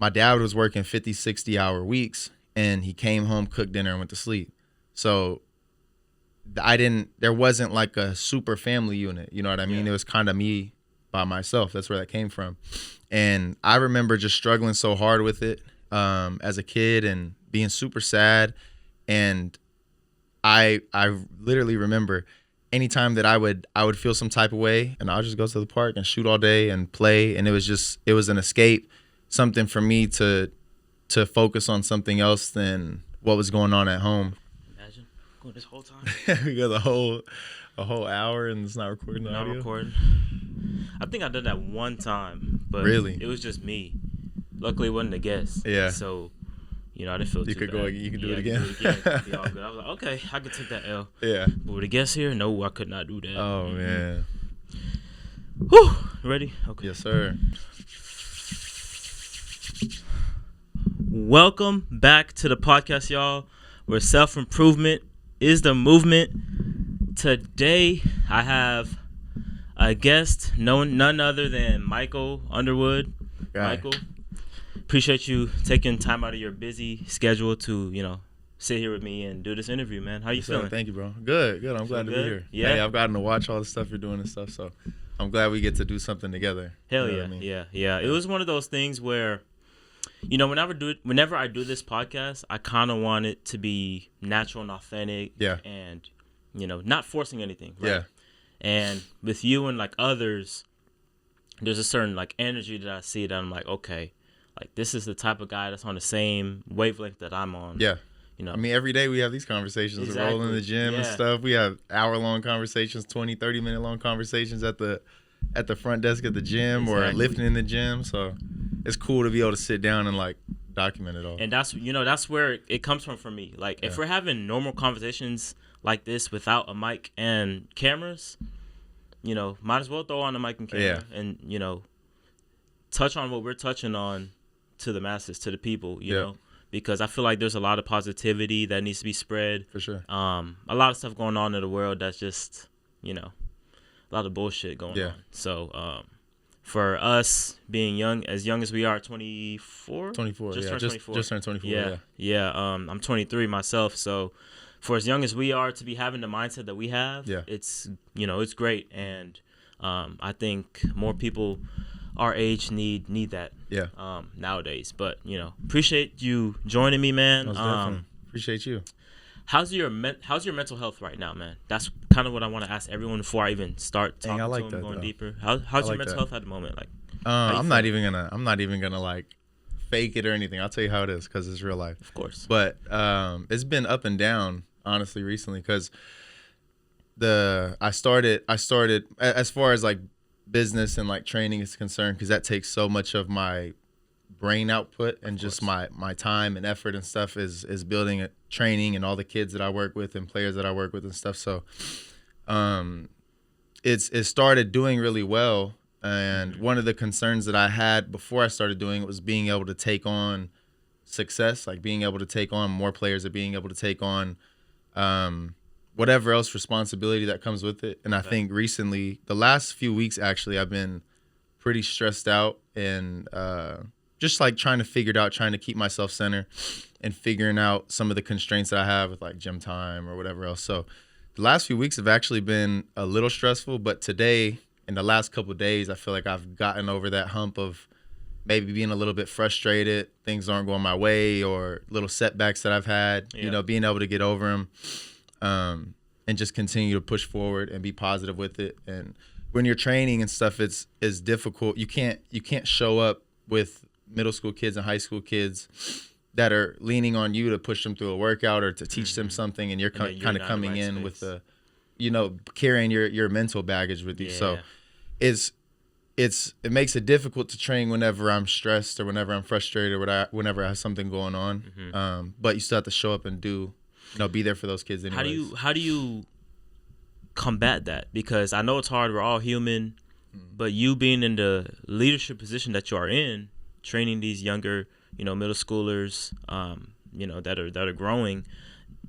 my dad was working 50, 60-hour weeks, and he came home, cooked dinner, and went to sleep. So there wasn't like a super family unit. You know what I mean? It was kind of me by myself. That's where that came from. And I remember just struggling so hard with it as a kid and being super sad. And I literally remember anytime that I would feel some type of way, and I'll just go to the park and shoot all day and play. And it was an escape, something for me to focus on something else than what was going on at home. Imagine going this whole time. We got a whole hour and it's not recording the audio. Not recording. I think I did that one time, but really, it was just me. Luckily, it wasn't a guest. Yeah. So, I didn't feel too bad. You could do it again. Be all good. I was like, okay, I could take that L. Yeah. But with a guest here, no, I could not do that. Oh man. Whew. Ready? Okay. Yes, sir. Welcome back to the podcast, y'all, where self-improvement is the movement. Today, I have a guest, none other than Michael Underwood. Michael, appreciate you taking time out of your busy schedule to, sit here with me and do this interview, man. How you feeling? Thank you, bro. Good. I'm glad to be here. Yeah. Hey, I've gotten to watch all the stuff you're doing and stuff, so I'm glad we get to do something together. Hell yeah. Yeah. It was one of those things where, whenever I do this podcast, I kind of want it to be natural and authentic. Yeah. And, not forcing anything. Right? Yeah. And with you and like others, there's a certain like energy that I see that I'm like, okay, like this is the type of guy that's on the same wavelength that I'm on. Yeah. I mean, every day we have these conversations. Exactly. We're rolling in the gym and stuff. We have hour-long conversations, 20, 30-minute long conversations at the front desk at the gym or lifting in the gym. So it's cool to be able to sit down and like document it all. And that's where it comes from for me. Like if we're having normal conversations like this without a mic and cameras, might as well throw on a mic and camera and, touch on what we're touching on to the masses, to the people, you know, because I feel like there's a lot of positivity that needs to be spread. For sure. A lot of stuff going on in the world that's just, a lot of bullshit going on. So, for us being young as we are, 24? 24, just turned 24. Just turned 24, yeah. I'm 23 myself, so for as young as we are to be having the mindset that we have, it's, it's great. And I think more people our age need that nowadays. But, appreciate you joining me, man. Appreciate you. How's your mental health right now, man? That's kind of what I want to ask everyone before I even start talking to them, going deeper. How's your mental health at the moment? Like, I'm not even gonna like fake it or anything. I'll tell you how it is because it's real life. Of course. But it's been up and down, honestly, recently because I started as far as like business and like training is concerned, because that takes so much of my brain output and just my time and effort and stuff is building a training and all the kids that I work with and players that I work with and stuff. So it started doing really well. And one of the concerns that I had before I started doing it was being able to take on success, like being able to take on more players or being able to take on whatever else responsibility that comes with it. And I think recently, the last few weeks, actually, I've been pretty stressed out and just like trying to keep myself centered and figuring out some of the constraints that I have with like gym time or whatever else. So the last few weeks have actually been a little stressful, but today, in the last couple of days, I feel like I've gotten over that hump of maybe being a little bit frustrated, things aren't going my way, or little setbacks that I've had, being able to get over them. And just continue to push forward and be positive with it. And when you're training and stuff, it's difficult. You can't show up with middle school kids and high school kids that are leaning on you to push them through a workout or to teach them something, and you're kind of coming in with the, carrying your mental baggage with you. So it makes it difficult to train whenever I'm stressed or whenever I'm frustrated or whenever I have something going on. But you still have to show up and be there for those kids anyways. How do you combat that? Because I know it's hard. We're all human, but you being in the leadership position that you are in, training these younger, middle schoolers, that are growing,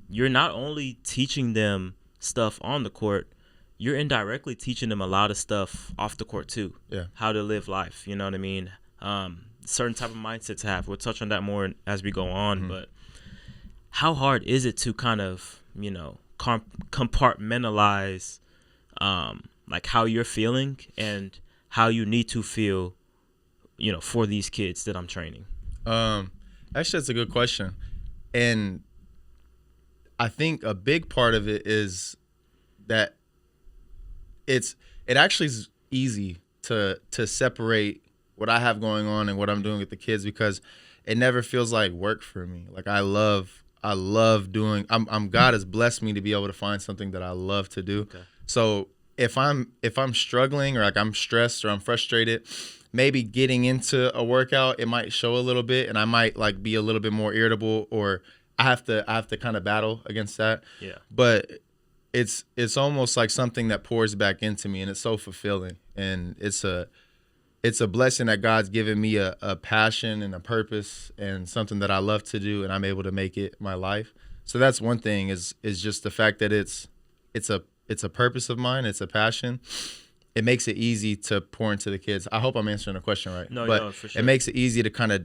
you're not only teaching them stuff on the court, you're indirectly teaching them a lot of stuff off the court too. Yeah. How to live life. You know what I mean? certain type of mindset to have. We'll touch on that more as we go on. Mm-hmm. But how hard is it to kind of, compartmentalize like how you're feeling and how you need to feel, for these kids that I'm training? Actually, that's a good question. And I think a big part of it is that it actually is easy to separate what I have going on and what I'm doing with the kids, because it never feels like work for me. Like I love doing. God has blessed me to be able to find something that I love to do. Okay. So if I'm struggling, or like I'm stressed or I'm frustrated, maybe getting into a workout, it might show a little bit, and I might like be a little bit more irritable, or I have to kind of battle against that. Yeah. But it's almost like something that pours back into me, and it's so fulfilling, and it's a blessing that God's given me a passion and a purpose and something that I love to do, and I'm able to make it my life. So that's one thing, is just the fact that it's a purpose of mine, it's a passion. It makes it easy to pour into the kids. I hope I'm answering the question right. No, for sure. It makes it easy to kind of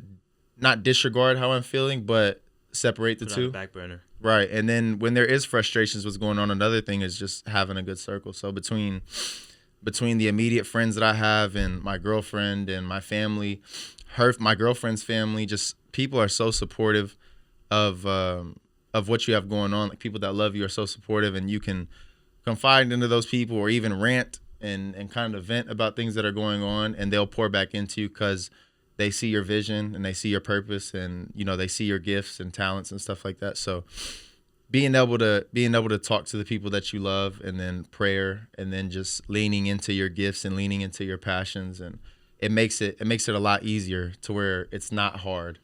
not disregard how I'm feeling, but separate the Put it two. on the back burner. Right. And then when there is frustrations, what's going on, another thing is just having a good circle. So between the immediate friends that I have and my girlfriend and my family, my girlfriend's family, just people are so supportive of what you have going on. Like people that love you are so supportive, and you can confide into those people or even rant and kind of vent about things that are going on, and they'll pour back into you because they see your vision and they see your purpose, and they see your gifts and talents and stuff like that. So being able to talk to the people that you love, and then prayer, and then just leaning into your gifts and leaning into your passions, and it makes it a lot easier to where it's not hard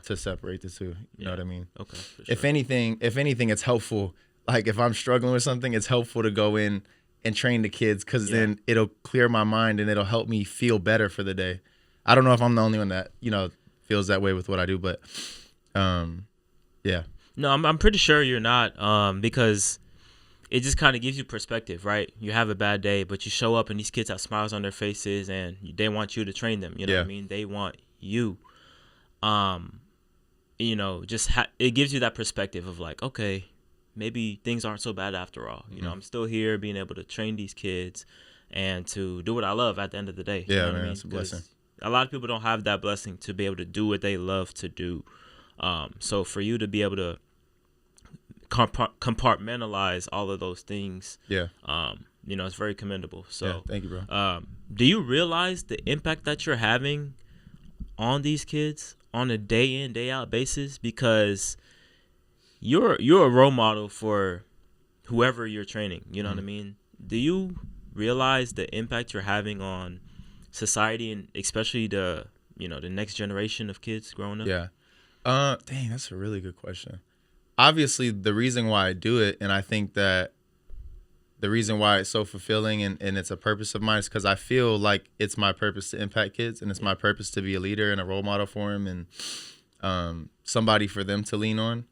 to separate the two. You know what I mean? Okay. For sure. If anything, it's helpful. Like if I'm struggling with something, it's helpful to go in and train the kids, because then it'll clear my mind and it'll help me feel better for the day. I don't know if I'm the only one that, feels that way with what I do, but yeah. No, I'm pretty sure you're not, because it just kind of gives you perspective, right? You have a bad day, but you show up and these kids have smiles on their faces, and they want you to train them. You know what I mean? They want you. It gives you that perspective of like, okay, maybe things aren't so bad after all. Mm-hmm. I'm still here being able to train these kids and to do what I love at the end of the day. Yeah, you know what man, I mean? it's a blessing. A lot of people don't have that blessing to be able to do what they love to do. So for you to be able to compartmentalize all of those things, it's very commendable. So thank you, bro. Do you realize the impact that you're having on these kids on a day in, day out basis? Because you're a role model for whoever you're training. You know what I mean? Do you realize the impact you're having on society, and especially the next generation of kids growing up? Yeah. Dang, that's a really good question. Obviously, the reason why I do it, and I think that the reason why it's so fulfilling and it's a purpose of mine, is because I feel like it's my purpose to impact kids, and it's my purpose to be a leader and a role model for them, and somebody for them to lean on.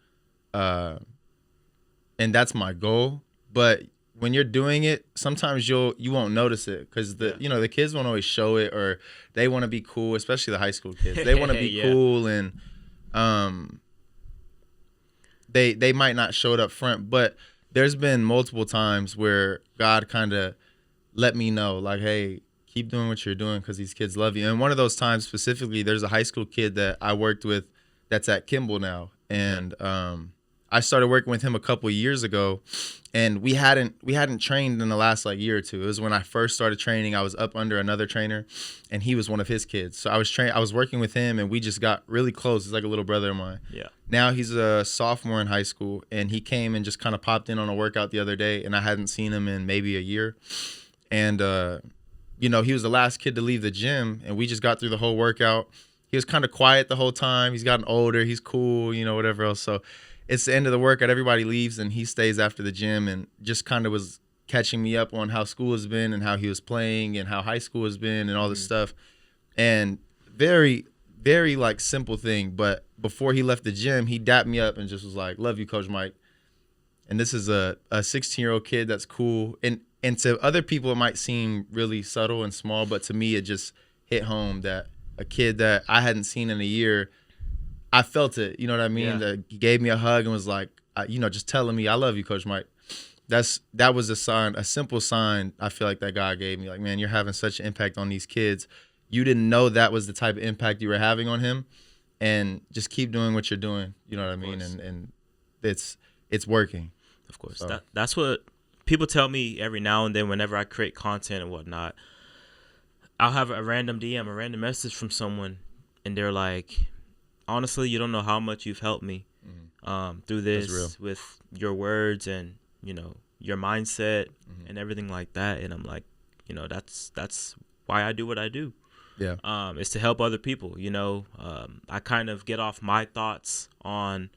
And that's my goal. But when you're doing it, sometimes you won't notice it, because the kids won't always show it, or they want to be cool, especially the high school kids. They want to be cool, and they might not show it up front. But there's been multiple times where God kind of let me know, like, hey, keep doing what you're doing, because these kids love you. And one of those times specifically, there's a high school kid that I worked with that's at Kimball now, and I started working with him a couple of years ago, and we hadn't trained in the last year or two. It was when I first started training. I was up under another trainer, and he was one of his kids. So I was working with him, and we just got really close. He's like a little brother of mine. Yeah. Now he's a sophomore in high school, and he came and just kind of popped in on a workout the other day, and I hadn't seen him in maybe a year. And he was the last kid to leave the gym, and we just got through the whole workout. He was kind of quiet the whole time. He's gotten older. He's cool, whatever else. So it's the end of the workout. Everybody leaves, and he stays after the gym and just kind of was catching me up on how school has been and how he was playing and how high school has been and all this stuff. And very, very simple thing. But before he left the gym, he dapped me up and just was like, "Love you, Coach Mike." And this is a 16-year-old kid that's cool. And to other people, it might seem really subtle and small, but to me, it just hit home that a kid that I hadn't seen in a year, I felt it. You know what I mean? Yeah. That he gave me a hug and was like, just telling me, I love you, Coach Mike. That was a sign, a simple sign. I feel like that God gave me. Like, man, you're having such an impact on these kids. You didn't know that was the type of impact you were having on him, and just keep doing what you're doing. You know what I mean? And it's working. Of course, So. that's what people tell me every now and then whenever I create content and whatnot. I'll have a random DM, a random message from someone, and they're like, honestly, you don't know how much you've helped me through this with your words and, your mindset and everything like that. And I'm like, that's why I do what I do. Yeah. Is to help other people. I kind of get off my thoughts on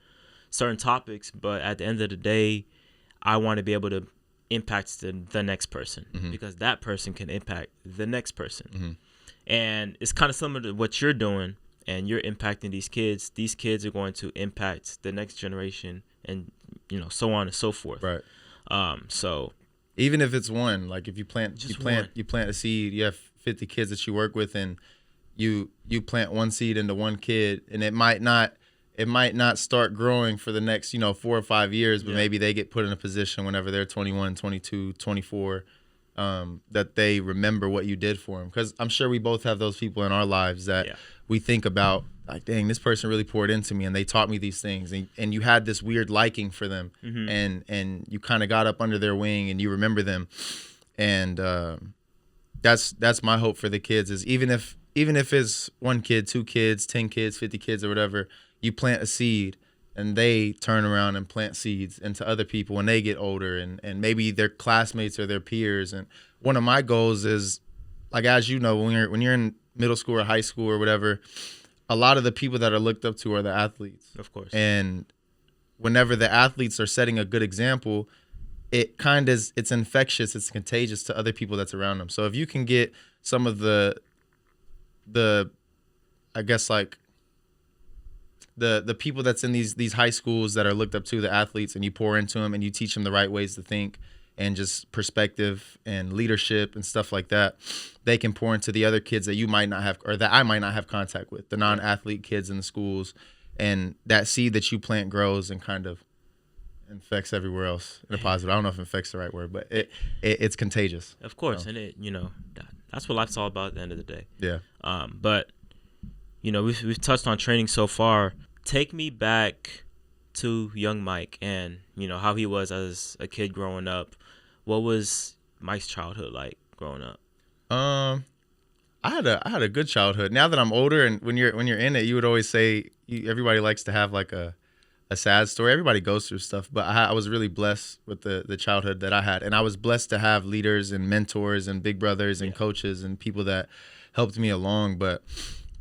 certain topics, but at the end of the day, I want to be able to impact the next person because that person can impact the next person. And it's kind of similar to what you're doing, and you're impacting these kids. These kids are going to impact the next generation, and so on and so forth. Right. So even if it's one, like if you plant a seed, you have 50 kids that you work with, and you plant one seed into one kid, and it might not start growing for the next 4 or 5 years, but maybe they get put in a position whenever they're 21, 22, 24, that they remember what you did for them. Because I'm sure we both have those people in our lives that we think about, like, dang, this person really poured into me and they taught me these things, and you had this weird liking for them, and you kind of got up under their wing and you remember them. And that's my hope for the kids, is even if it's 1 kid, 2 kids, 10 kids, 50 kids or whatever, you plant a seed and they turn around and plant seeds into other people when they get older, and maybe their classmates or their peers. And one of my goals is, like, as you know, when you're in middle school or high school or whatever, a lot of the people that are looked up to are the athletes. Of course. And whenever the athletes are setting a good example, it's infectious, it's contagious to other people that's around them. So if you can get some of the I guess, like, the people that's in these high schools that are looked up to, the athletes, and you pour into them and you teach them the right ways to think and just perspective and leadership and stuff like that, they can pour into the other kids that you might not have, or that I might not have contact with, the non-athlete kids in the schools. And that seed that you plant grows and kind of infects everywhere else in a positive. I don't know if infect's the right word, but it's contagious. Of course. And that's what life's all about at the end of the day. Yeah. But we've touched on training so far. Take me back to young Mike and how he was as a kid growing up. What was Mike's childhood like growing up? I had a good childhood. Now that I'm older, and when you're in it, you would always say everybody likes to have like a sad story. Everybody goes through stuff, but I was really blessed with the childhood that I had, and I was blessed to have leaders and mentors and big brothers and coaches and people that helped me along. But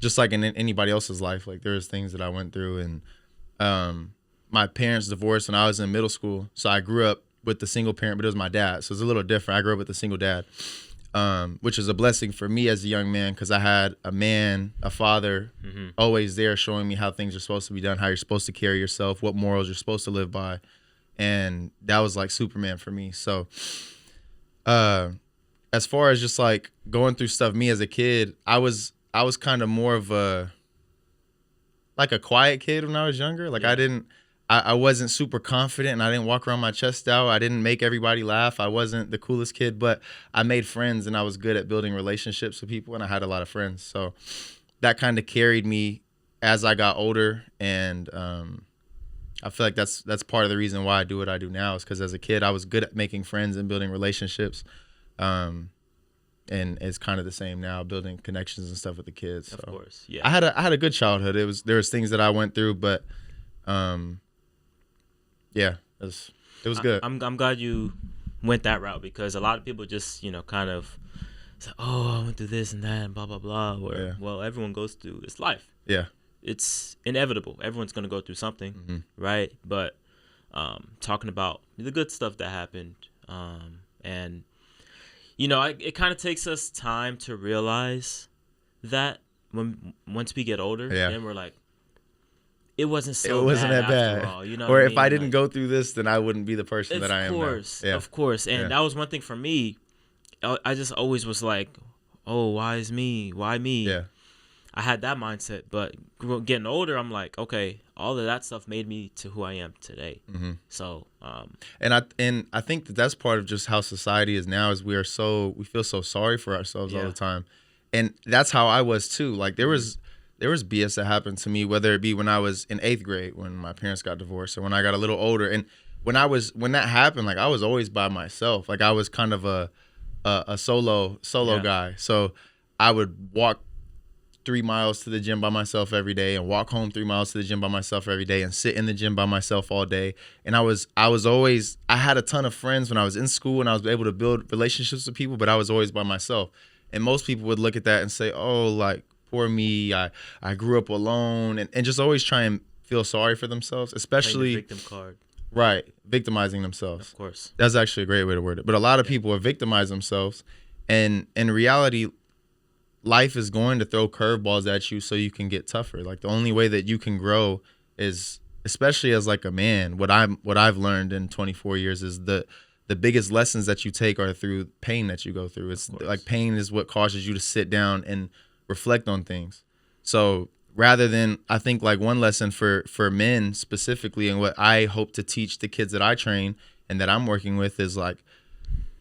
just like in anybody else's life, like, there's things that I went through, and my parents divorced when I was in middle school, so I grew up with the single parent, but it was my dad, so it's a little different. I grew up with a single dad, which is a blessing for me as a young man, because I had a father, always there showing me how things are supposed to be done, how you're supposed to carry yourself, what morals you're supposed to live by, and that was like Superman for me. So as far as just like going through stuff, me as a kid, I was kind of more of a quiet kid when I was younger. Like, I wasn't super confident, and I didn't walk around my chest out. I didn't make everybody laugh. I wasn't the coolest kid, but I made friends, and I was good at building relationships with people, and I had a lot of friends. So that kind of carried me as I got older, and I feel like that's part of the reason why I do what I do now, is because as a kid I was good at making friends and building relationships. And it's kind of the same now, building connections and stuff with the kids. So of course, yeah. I had a good childhood. There was things that I went through, but yeah, it was good. I'm glad you went that route, because a lot of people just kind of say, oh, I went through this and that and blah blah blah. Where well, everyone goes through. It's life. Yeah, it's inevitable. Everyone's gonna go through something, right? But talking about the good stuff that happened, and it kind of takes us time to realize that once we get older, then we're like, it wasn't that bad after all. Or if I didn't go through this, then I wouldn't be the person that I am now. Of course. And that was one thing for me. I just always was like, oh, why is me? Why me? Yeah. I had that mindset. But getting older, I'm like, okay, all of that stuff made me to who I am today. Mm-hmm. So, and I think that that's part of just how society is now. Is we feel so sorry for ourselves all the time, and that's how I was too. Like there was BS that happened to me, whether it be when I was in 8th grade when my parents got divorced, or when I got a little older. And when that happened, like I was always by myself. Like I was kind of a solo guy. So I would walk 3 miles to the gym by myself every day, and walk home 3 miles to the gym by myself every day, and sit in the gym by myself all day. And I had a ton of friends when I was in school, and I was able to build relationships with people, but I was always by myself. And most people would look at that and say, oh, like, poor me, I grew up alone, and just always try and feel sorry for themselves, especially victim card. Right, victimizing themselves. Of course. That's actually a great way to word it. But a lot of people are victimizing themselves, and in reality, life is going to throw curveballs at you so you can get tougher. Like the only way that you can grow is, especially as like a man, what I've learned in 24 years is the biggest lessons that you take are through pain that you go through. It's like pain is what causes you to sit down and reflect on things. So rather than, I think like one lesson for men specifically, and what I hope to teach the kids that I train and that I'm working with, is like,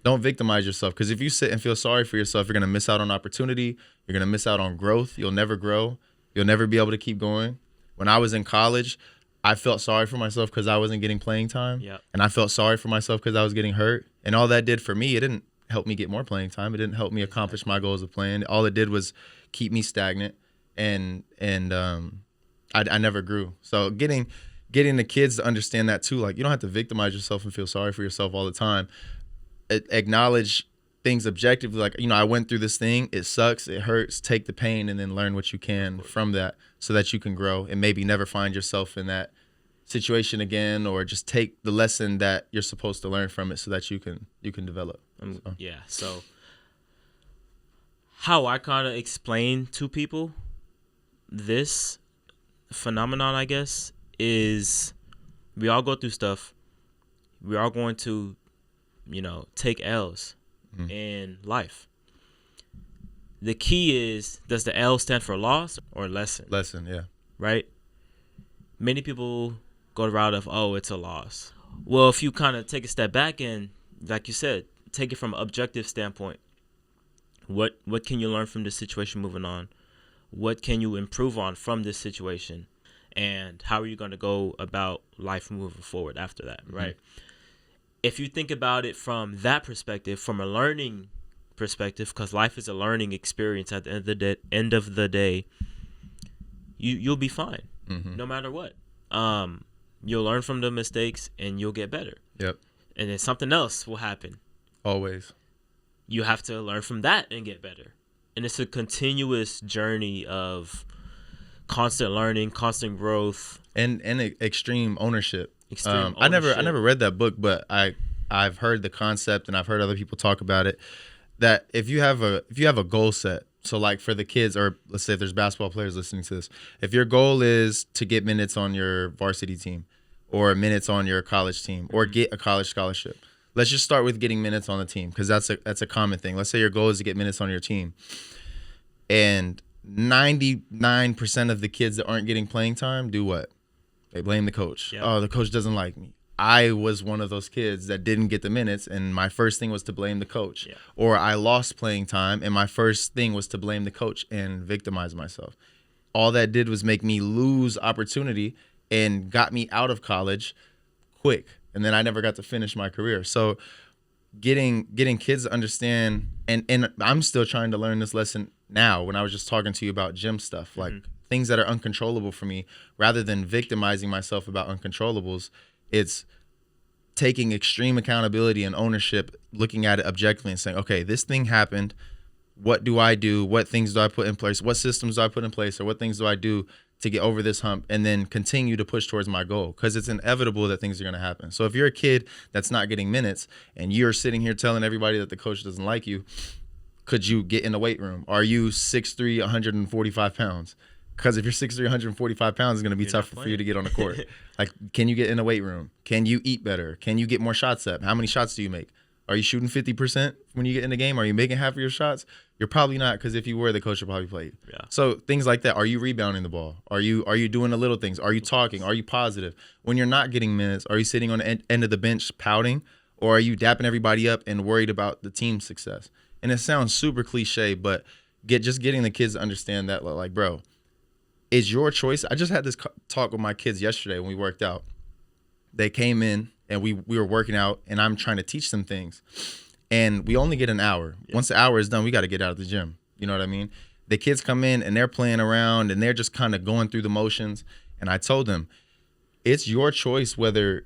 don't victimize yourself. Because if you sit and feel sorry for yourself, you're going to miss out on opportunity. You're going to miss out on growth. You'll never grow. You'll never be able to keep going. When I was in college, I felt sorry for myself because I wasn't getting playing time. Yep. And I felt sorry for myself because I was getting hurt. And all that did for me, it didn't help me get more playing time. It didn't help me accomplish my goals of playing. All it did was keep me stagnant. And I never grew. So getting the kids to understand that too, like you don't have to victimize yourself and feel sorry for yourself all the time. Acknowledge things objectively, like, I went through this thing, it sucks, it hurts, take the pain, and then learn what you can from that so that you can grow and maybe never find yourself in that situation again, or just take the lesson that you're supposed to learn from it so that you can develop. So how I kind of explain to people this phenomenon, I guess, is we all go through stuff. We are going to, take L's in life. The key is, does the L stand for loss or lesson? Lesson, yeah. Right? Many people go the route of, oh, it's a loss. Well, if you kind of take a step back and, like you said, take it from an objective standpoint, what can you learn from this situation moving on? What can you improve on from this situation? And how are you going to go about life moving forward after that, right? If you think about it from that perspective, from a learning perspective, because life is a learning experience at the end of the day, you'll be fine, no matter what. You'll learn from the mistakes and you'll get better. Yep. And then something else will happen. Always. You have to learn from that and get better. And it's a continuous journey of constant learning, constant growth, and extreme ownership. Ownership. I never read that book, but I've heard the concept, and I've heard other people talk about it. That if you have a goal set, so like for the kids, or let's say if there's basketball players listening to this, if your goal is to get minutes on your varsity team, or minutes on your college team, or get a college scholarship. Let's just start with getting minutes on the team, because that's a common thing. Let's say your goal is to get minutes on your team, and 99% of the kids that aren't getting playing time do what? They blame the coach. Yep. Oh, the coach doesn't like me. I was one of those kids that didn't get the minutes, and my first thing was to blame the coach. Yeah. Or I lost playing time, and my first thing was to blame the coach and victimize myself. All that did was make me lose opportunity and got me out of college quick. And then I never got to finish my career. So getting kids to understand, and I'm still trying to learn this lesson now when I was just talking to you about gym stuff, like things that are uncontrollable for me, rather than victimizing myself about uncontrollables, it's taking extreme accountability and ownership, looking at it objectively and saying, okay, this thing happened. What do I do? What things do I put in place? What systems do I put in place? Or what things do I do to get over this hump, and then continue to push towards my goal? Because it's inevitable that things are going to happen. So if you're a kid that's not getting minutes and you're sitting here telling everybody that the coach doesn't like you, could you get in the weight room? Are you 6'3", 145 pounds? Because if you're 6'3", 145 pounds, it's going to be tougher for you to get on the court. Like, can you get in the weight room? Can you eat better? Can you get more shots up? How many shots do you make? Are you shooting 50% when you get in the game? Are you making half of your shots? You're probably not, because if you were, the coach would probably play you. Yeah. So things like that. Are you rebounding the ball? Are you doing the little things? Are you talking? Are you positive? When you're not getting minutes, are you sitting on the end of the bench pouting? Or are you dapping everybody up and worried about the team's success? And it sounds super cliche, but just getting the kids to understand that, like, bro, it's your choice. I just had this talk with my kids yesterday when we worked out. They came in and we were working out, and I'm trying to teach them things. And we only get an hour. Yeah. Once the hour is done, we got to get out of the gym. You know what I mean? The kids come in and they're playing around and they're just kind of going through the motions. And I told them, it's your choice whether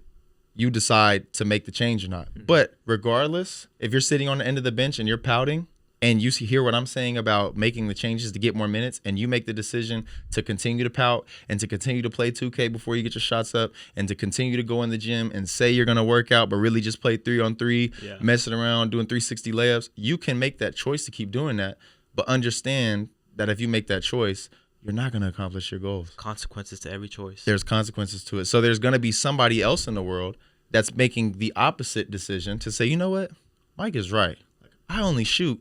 you decide to make the change or not. But regardless, if you're sitting on the end of the bench and you're pouting and you hear what I'm saying about making the changes to get more minutes, and you make the decision to continue to pout and to continue to play 2K before you get your shots up and to continue to go in the gym and say you're going to work out but really just play 3-on-3, messing around, doing 360 layups, you can make that choice to keep doing that. But understand that if you make that choice, you're not going to accomplish your goals. Consequences to every choice. There's consequences to it. So there's going to be somebody else in the world that's making the opposite decision to say, you know what? Mike is right. I only shoot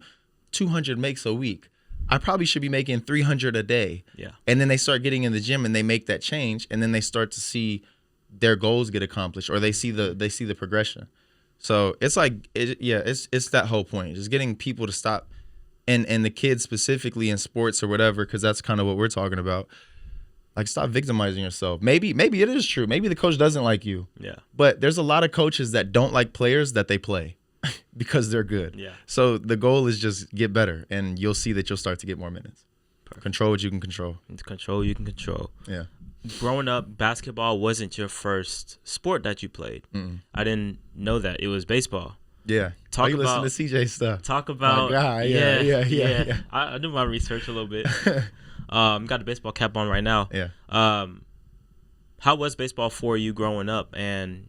200 makes a week. I probably should be making 300 a day. Yeah. And then they start getting in the gym and they make that change, and then they start to see their goals get accomplished, or they see the progression. So it's like, it's that whole point. Just getting people to stop, and the kids specifically in sports or whatever, because that's kind of what we're talking about. Like, stop victimizing yourself. Maybe it is true. Maybe the coach doesn't like you. Yeah. But there's a lot of coaches that don't like players that they play because they're good. Yeah. So the goal is just get better, and you'll see that you'll start to get more minutes. Perfect. Control what you can control. Control you can control. Yeah. Growing up, basketball wasn't your first sport that you played. Mm-mm. I didn't know that. It was baseball. Yeah. You listen to CJ stuff. Talk about. Oh, God. Yeah. I do my research a little bit. Got a baseball cap on right now. Yeah. How was baseball for you growing up? And,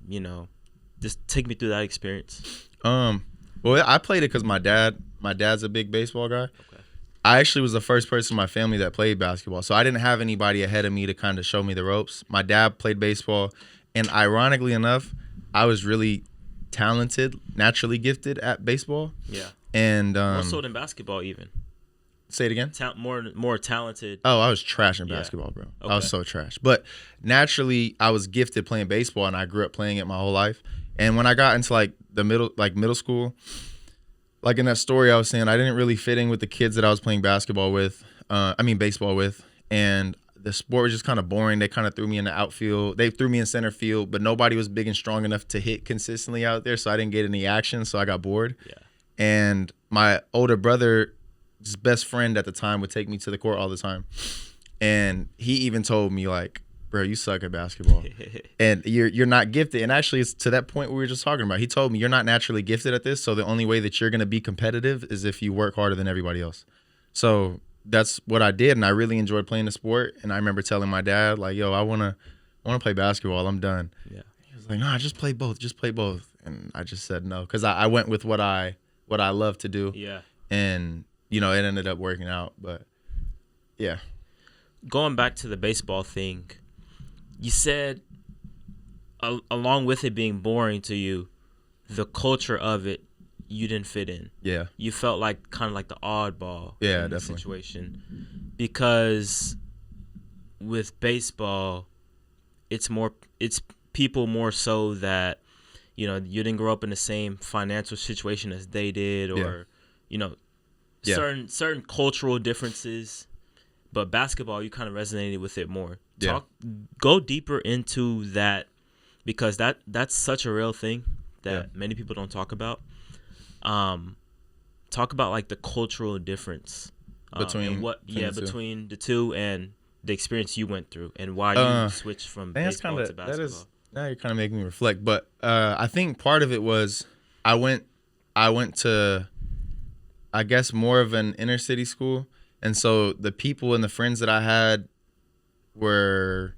just take me through that experience. Well, I played it because my dad's a big baseball guy. Okay. I actually was the first person in my family that played basketball. So I didn't have anybody ahead of me to kind of show me the ropes. My dad played baseball. And ironically enough, I was really talented, naturally gifted at baseball. Yeah. And more so than basketball even. Say it again? More talented. Oh, I was trash in basketball, bro. Okay. I was so trash. But naturally, I was gifted playing baseball, and I grew up playing it my whole life. And when I got into middle school, like in that story I was saying, I didn't really fit in with the kids that I was playing baseball with. And the sport was just kind of boring. They kind of threw me in the outfield. They threw me in center field, but nobody was big and strong enough to hit consistently out there, so I didn't get any action, so I got bored. Yeah. And my older brother, his best friend at the time, would take me to the court all the time. And he even told me, like, bro, you suck at basketball. And you're not gifted. And actually, it's to that point we were just talking about. He told me, you're not naturally gifted at this, so the only way that you're going to be competitive is if you work harder than everybody else. So that's what I did, and I really enjoyed playing the sport. And I remember telling my dad, like, yo, I want to play basketball. I'm done. Yeah. He was like, nah, just play both. Just play both. And I just said no, because I went with what I love to do. Yeah. And, it ended up working out. But, yeah. Going back to the baseball thing, you said along with it being boring to you, the culture of it, you didn't fit in. Yeah. You felt like kind of like the oddball in the situation. Because with baseball, it's people more so that, you didn't grow up in the same financial situation as they did, or, certain cultural differences. But basketball, you kind of resonated with it more. Go deeper into that, because that's such a real thing that many people don't talk about. Talk about like the cultural difference between the two, and the experience you went through, and why you switched from baseball to basketball. Now you're kind of making me reflect, but I think part of it was I went to, I guess, more of an inner city school. And so the people and the friends that I had were,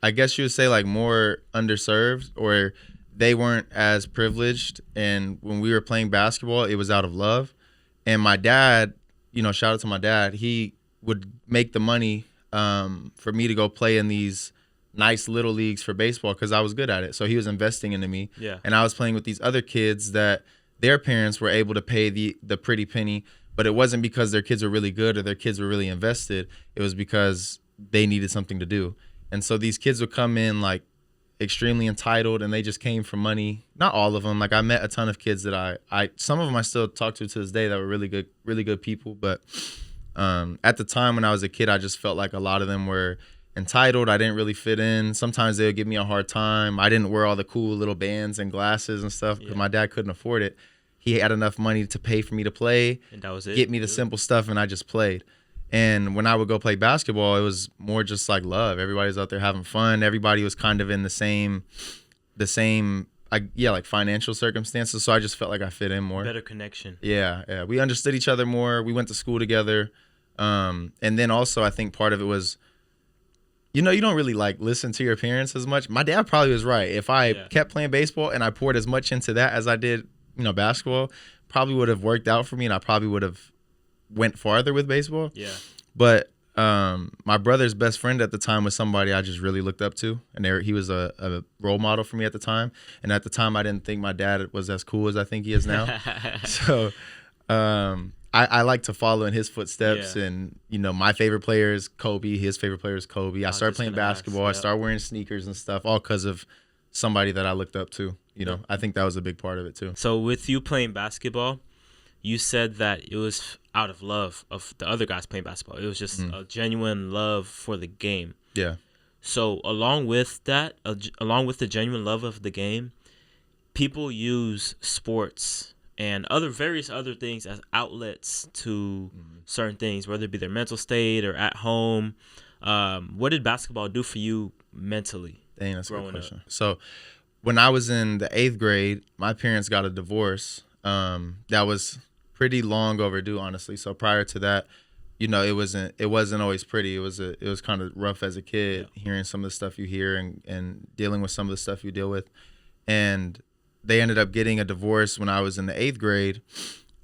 I guess you would say, like, more underserved, or they weren't as privileged. And when we were playing basketball, it was out of love. And my dad, shout out to my dad, he would make the money for me to go play in these nice little leagues for baseball because I was good at it. So he was investing into me. Yeah. And I was playing with these other kids that their parents were able to pay the pretty penny, but it wasn't because their kids were really good or their kids were really invested. It was because they needed something to do. And so these kids would come in like extremely entitled, and they just came for money. Not all of them. Like I met a ton of kids that I some of them I still talk to this day that were really good people. But at the time when I was a kid, I just felt like a lot of them were entitled. I didn't really fit in. Sometimes they would give me a hard time. I didn't wear all the cool little bands and glasses and stuff because my dad couldn't afford it. He had enough money to pay for me to play, and that was it. Get me the simple stuff, and I just played. And when I would go play basketball, it was more just like love. Everybody was out there having fun. Everybody was kind of in the same, like financial circumstances. So I just felt like I fit in more. Better connection. Yeah. We understood each other more. We went to school together. And then also I think part of it was, you don't really like listen to your parents as much. My dad probably was right. If I kept playing baseball and I poured as much into that as I did, basketball, probably would have worked out for me, and I probably would have went farther with baseball. Yeah. But my brother's best friend at the time was somebody I just really looked up to, and he was a role model for me at the time. And at the time, I didn't think my dad was as cool as I think he is now. So I like to follow in his footsteps. Yeah. And my favorite player is Kobe. His favorite player is Kobe. I started playing basketball. I started wearing sneakers and stuff, all because of somebody that I looked up to. I think that was a big part of it too. So with you playing basketball, you said that it was out of love of the other guys playing basketball. It was just a genuine love for the game. Yeah. So along with that, along with the genuine love of the game, people use sports and various other things as outlets to certain things, whether it be their mental state or at home. What did basketball do for you mentally? Dang, that's a good question. So when I was in the 8th grade, my parents got a divorce. That was pretty long overdue, honestly. So prior to that, it wasn't always pretty. It was kind of rough as a kid, hearing some of the stuff you hear and dealing with some of the stuff you deal with. And they ended up getting a divorce when I was in the 8th grade,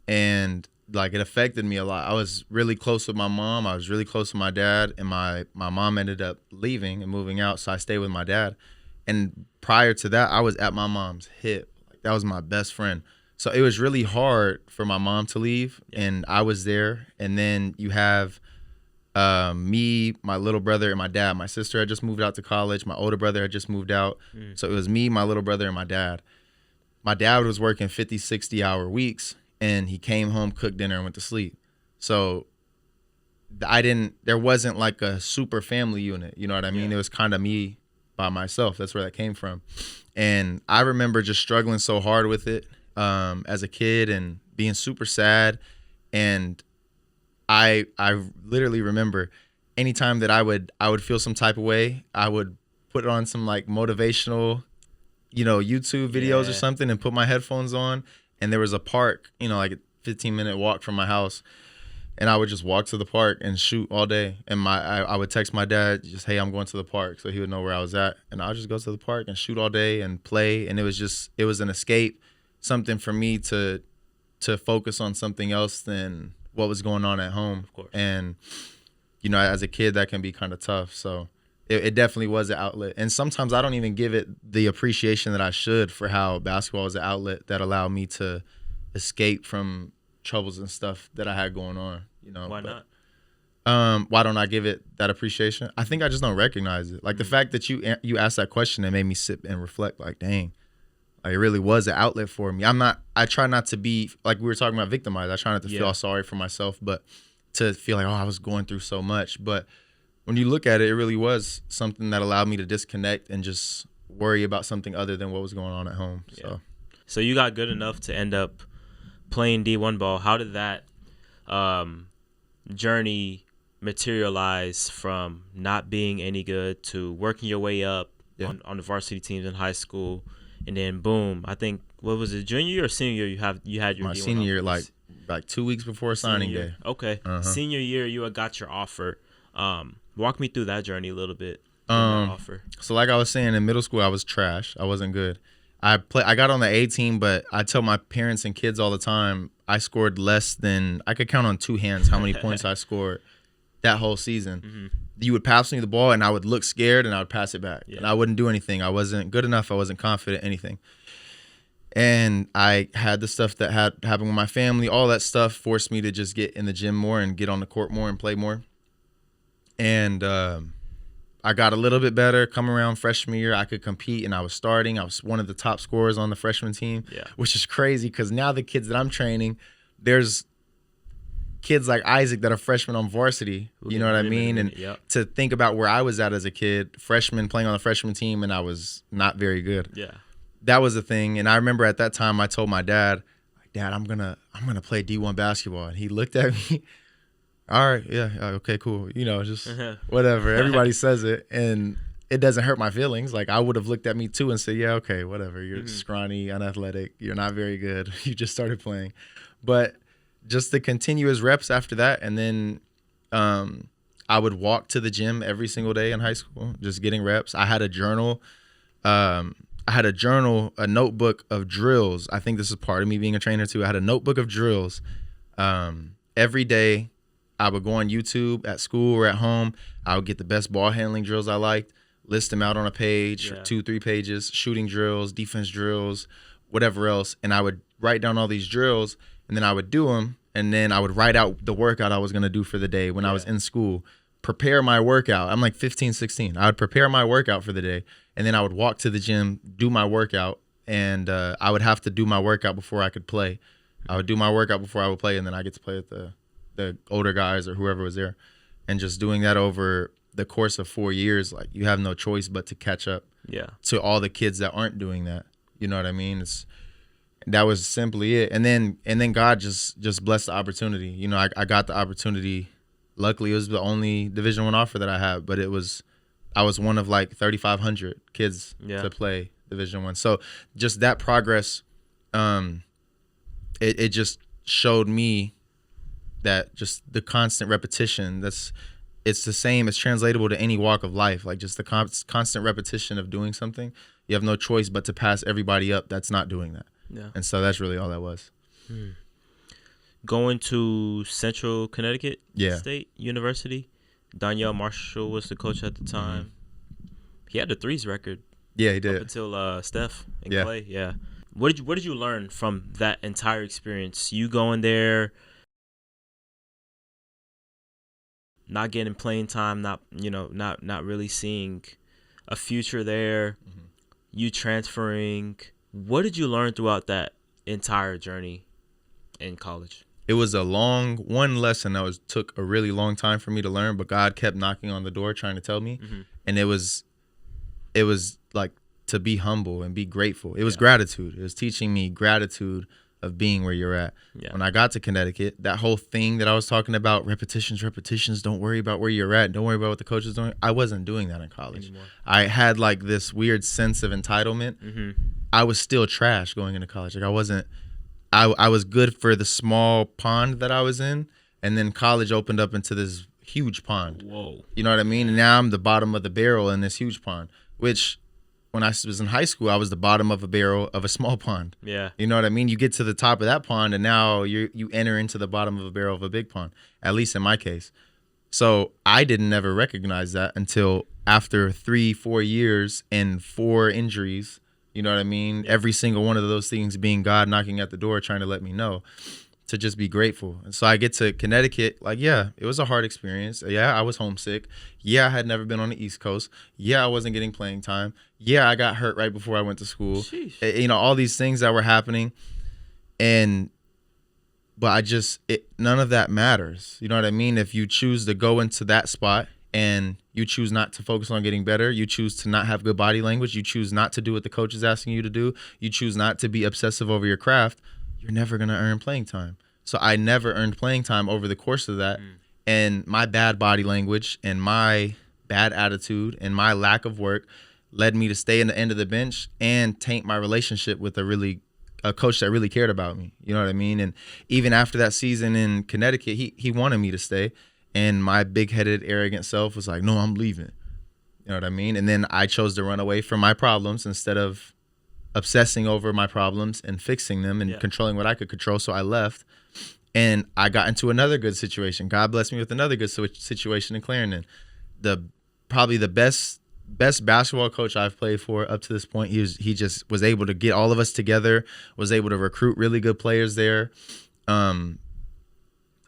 and like it affected me a lot. I was really close with my mom. I was really close with my dad, and my mom ended up leaving and moving out, so I stayed with my dad. And prior to that, I was at my mom's hip. Like that was my best friend. So it was really hard for my mom to leave, and I was there. And then you have me, my little brother, and my dad. My sister had just moved out to college. My older brother had just moved out. So it was me, my little brother, and my dad. My dad was working 50, 60-hour weeks, and he came home, cooked dinner, and went to sleep. So there wasn't like a super family unit. You know what I mean? It was kind of me by myself. That's where that came from. And I remember just struggling so hard with it. As a kid and being super sad. And I literally remember anytime that I would feel some type of way, I would put on some like motivational, YouTube videos or something and put my headphones on. And there was a park, like a 15-minute walk from my house. And I would just walk to the park and shoot all day. And I would text my dad, just, hey, I'm going to the park. So he would know where I was at. And I would just go to the park and shoot all day and play. And it was an escape. Something for me to focus on something else than what was going on at home. Of course. And, as a kid, that can be kind of tough. So it definitely was an outlet. And sometimes I don't even give it the appreciation that I should for how basketball is an outlet that allowed me to escape from troubles and stuff that I had going on. Why not? Why don't I give it that appreciation? I think I just don't recognize it. Like the fact that you asked that question, it made me sit and reflect like, dang. Like it really was an outlet for me. I try not to be, like we were talking about, victimized. I try not to feel sorry for myself, but to feel like, I was going through so much. But when you look at it, it really was something that allowed me to disconnect and just worry about something other than what was going on at home. Yeah. So you got good enough to end up playing D1 ball. How did that journey materialize from not being any good to working your way up on the varsity teams in high school? And then boom, I think, what was it, junior year or senior year? You had your my senior year, like 2 weeks before signing day. Okay, Senior year, you had got your offer. Walk me through that journey a little bit. Offer. So like I was saying, in middle school, I was trash. I wasn't good. I got on the A team, but I tell my parents and kids all the time, I scored less than, I could count on two hands how many points I scored that whole season. You would pass me the ball and I would look scared and I would pass it back. And I wouldn't do anything. I wasn't good enough. I wasn't confident, anything. And I had the stuff that had happened with my family. All that stuff forced me to just get in the gym more and get on the court more and play more. And I got a little bit better. Come around freshman year, I could compete, and I was starting. I was one of the top scorers on the freshman team, which is crazy because now the kids that I'm training, there's kids like Isaac that are freshmen on varsity. You know what I mean? And to think about where I was at as a kid, freshman, playing on the freshman team, and I was not very good. Yeah. That was the thing. And I remember at that time I told my dad, Dad, I'm gonna play D1 basketball. And he looked at me, all right, yeah, okay, cool. You know, just whatever. Everybody says it, and it doesn't hurt my feelings. Like, I would have looked at me too and said, yeah, okay, whatever. You're scrawny, unathletic. You're not very good. You just started playing. But just the continuous reps after that, and then I would walk to the gym every single day in high school, just getting reps. I had a journal. A notebook of drills. I think this is part of me being a trainer too. I had a notebook of drills. Every day I would go on YouTube at school or at home. I would get the best ball handling drills I liked, list them out on a page, 2-3 pages, shooting drills, defense drills, whatever else. And I would write down all these drills, and then I would do them. And then I would write out the workout I was going to do for the day when I was in school, prepare my workout. I'm like 15, 16. I would prepare my workout for the day. And then I would walk to the gym, do my workout, and I would have to do my workout before I could play. I would do my workout before I would play, and then I get to play with the older guys or whoever was there. And just doing that over the course of 4 years, like, you have no choice but to catch up to all the kids that aren't doing that. You know what I mean? That was simply it. And then God just blessed the opportunity. You know, I got the opportunity. Luckily, it was the only Division I offer that I had, but I was one of like 3,500 kids to play Division I. So just that progress, it just showed me that just the constant repetition, it's the same, it's translatable to any walk of life. Like, just the constant repetition of doing something, you have no choice but to pass everybody up that's not doing that. Yeah. And so that's really all that was. Going to Central Connecticut State University, Donyell Marshall was the coach at the time. He had the threes record. Yeah, he did. Up until Steph and Clay. Yeah. What did you learn from that entire experience? You going there, not getting playing time, not really seeing a future there. You transferring. What did you learn throughout that entire journey in college? It was one lesson that took a really long time for me to learn, but God kept knocking on the door trying to tell me. And it was like to be humble and be grateful. It was gratitude. It was teaching me gratitude of being where you're at. When I got to Connecticut, that whole thing that I was talking about, repetitions, don't worry about where you're at, don't worry about what the coach is doing. I wasn't doing that in college anymore. I had like this weird sense of entitlement. I was still trash going into college. Like, I was good for the small pond that I was in, and then college opened up into this huge pond. Whoa. You know what I mean? And now I'm the bottom of the barrel in this huge pond, which when I was in high school, I was the bottom of a barrel of a small pond. Yeah. You know what I mean? You get to the top of that pond, and now you enter into the bottom of a barrel of a big pond, at least in my case. So I didn't ever recognize that until after 3-4 years and 4 injuries. You know what I mean? Every single one of those things being God knocking at the door, trying to let me know to just be grateful. And so I get to Connecticut, like, it was a hard experience. Yeah, I was homesick. Yeah, I had never been on the East Coast. Yeah, I wasn't getting playing time. Yeah, I got hurt right before I went to school. Sheesh. You know, all these things that were happening. But none of that matters. You know what I mean? If you choose to go into that spot and you choose not to focus on getting better, you choose to not have good body language, you choose not to do what the coach is asking you to do, you choose not to be obsessive over your craft, you're never going to earn playing time. So I never earned playing time over the course of that. And my bad body language and my bad attitude and my lack of work led me to stay in the end of the bench and taint my relationship with a coach that really cared about me. You know what I mean? And even after that season in Connecticut, he wanted me to stay. And my big-headed, arrogant self was like, no, I'm leaving. You know what I mean? And then I chose to run away from my problems instead of obsessing over my problems and fixing them and controlling what I could control. So I left, and I got into another good situation. God blessed me with another good situation in Clarendon. Probably the best best basketball coach I've played for up to this point. He just was able to get all of us together, was able to recruit really good players there,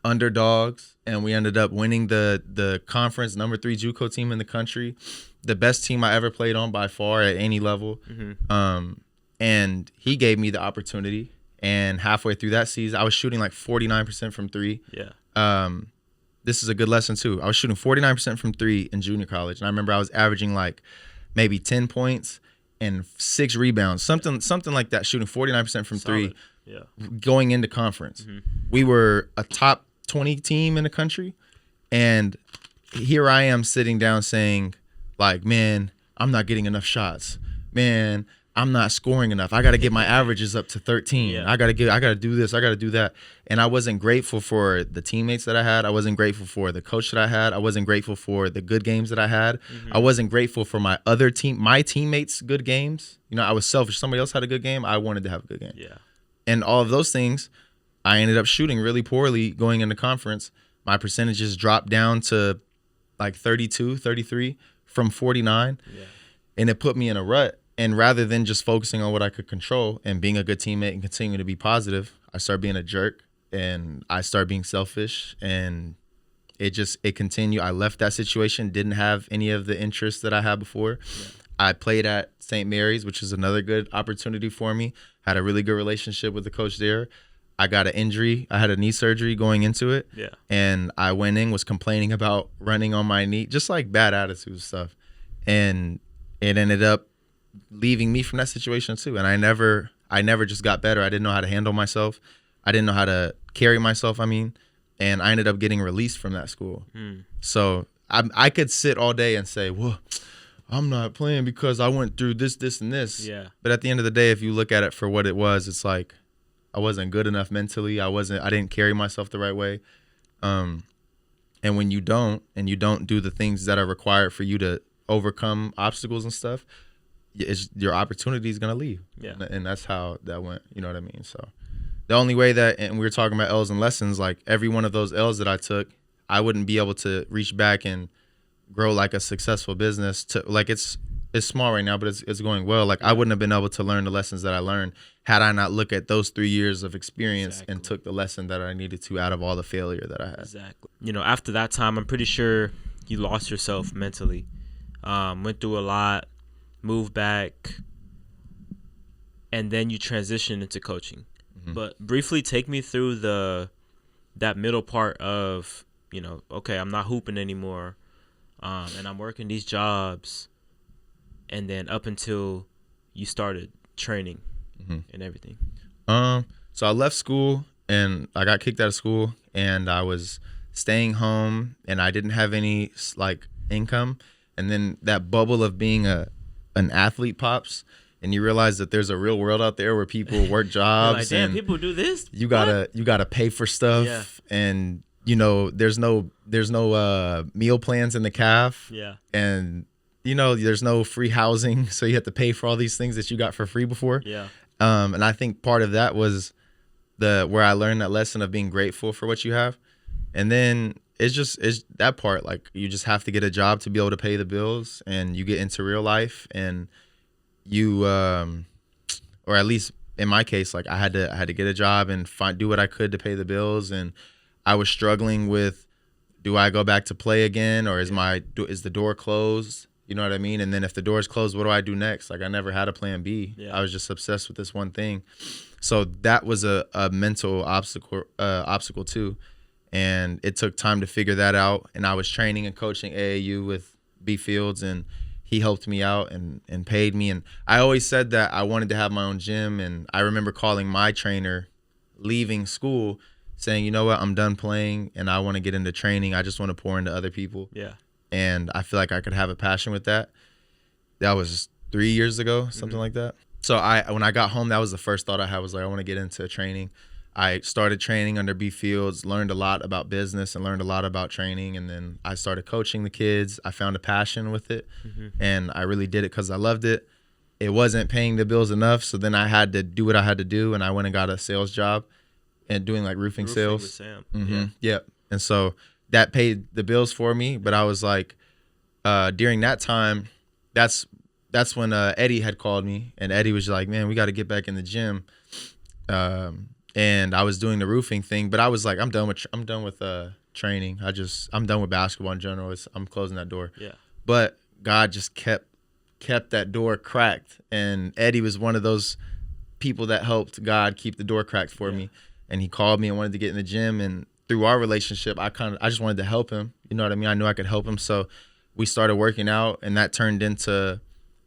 underdogs, and we ended up winning the conference number 3 JUCO team in the country, the best team I ever played on by far at any level. And he gave me the opportunity. And halfway through that season, I was shooting like 49% from 3. Yeah. This is a good lesson too. I was shooting 49% from 3 in junior college, and I remember I was averaging like maybe 10 points and 6 rebounds, something like that, shooting 49% from 3 going into conference. We were a top 20 team in the country, and here I am sitting down saying, like, man, I'm not getting enough shots. Man, I'm not scoring enough. I got to get my averages up to 13. I got to do this. I got to do that. And I wasn't grateful for the teammates that I had. I wasn't grateful for the coach that I had. I wasn't grateful for the good games that I had. I wasn't grateful for my teammates' good games. You know, I was selfish. Somebody else had a good game. I wanted to have a good game. Yeah. And all of those things, I ended up shooting really poorly going into conference. My percentages dropped down to like 32, 33 from 49. Yeah. And it put me in a rut. And rather than just focusing on what I could control and being a good teammate and continuing to be positive, I started being a jerk and I started being selfish, and it continued. I left that situation, didn't have any of the interests that I had before. Yeah. I played at St. Mary's, which is another good opportunity for me. Had a really good relationship with the coach there. I got an injury. I had a knee surgery going into it. Yeah. And I went in, was complaining about running on my knee, just like bad attitude stuff. And it ended up leaving me from that situation too. And I never just got better. I didn't know how to handle myself. I didn't know how to carry myself, and I ended up getting released from that school. So I could sit all day and say, well, I'm not playing because I went through this, and this. Yeah. But at the end of the day, if you look at it for what it was, it's like I wasn't good enough mentally. I didn't carry myself the right way. And when you don't do the things that are required for you to overcome obstacles and stuff, your opportunity is going to leave. Yeah. And that's how that went. You know what I mean? So the only way and we were talking about L's and lessons, like every one of those L's that I took, I wouldn't be able to reach back and grow like a successful business. Like it's small right now, but it's going well. Like I wouldn't have been able to learn the lessons that I learned had I not looked at those 3 years of experience and took the lesson that I needed to out of all the failure that I had. Exactly. You know, after that time, I'm pretty sure you lost yourself mentally. Went through a lot. Move back, and then you transition into coaching. But briefly take me through that middle part of, okay, I'm not hooping anymore, and I'm working these jobs, and then up until you started training and everything. So I left school, and I got kicked out of school, and I was staying home, and I didn't have any like income, and then that bubble of being an athlete pops, and you realize that there's a real world out there where people work jobs. Like, damn, and people do this. You gotta pay for stuff, and there's no meal plans in the CAF. Yeah, and there's no free housing, so you have to pay for all these things that you got for free before. Yeah, and I think part of that was where I learned that lesson of being grateful for what you have, and then. It's that part, like you just have to get a job to be able to pay the bills, and you get into real life, and you or at least in my case, like I had to get a job and do what I could to pay the bills, and I was struggling with, do I go back to play again, or is the door closed? You know what I mean? And then if the door's closed, what do I do next? Like I never had a plan B. Yeah. I was just obsessed with this one thing. So that was a mental obstacle too. And it took time to figure that out. And I was training and coaching AAU with B Fields, and he helped me out and paid me. And I always said that I wanted to have my own gym. And I remember calling my trainer leaving school saying, you know what, I'm done playing and I want to get into training. I just want to pour into other people. Yeah. And I feel like I could have a passion with that. That was 3 years ago, something like that. So when I got home, that was the first thought I had, was like, I want to get into training. I started training under B Fields, learned a lot about business and learned a lot about training. And then I started coaching the kids. I found a passion with it, and I really did it because I loved it. It wasn't paying the bills enough, so then I had to do what I had to do, and I went and got a sales job and doing like roofing sales. With Sam. Yeah. And so that paid the bills for me. But I was like, during that time, that's when Eddie had called me, and Eddie was like, man, we got to get back in the gym. And I was doing the roofing thing, but I was like, I'm done with training. I'm done with basketball in general. I'm closing that door. Yeah. But God just kept that door cracked, and Eddie was one of those people that helped God keep the door cracked for me. And he called me and wanted to get in the gym, and through our relationship, I just wanted to help him. You know what I mean? I knew I could help him, so we started working out, and that turned into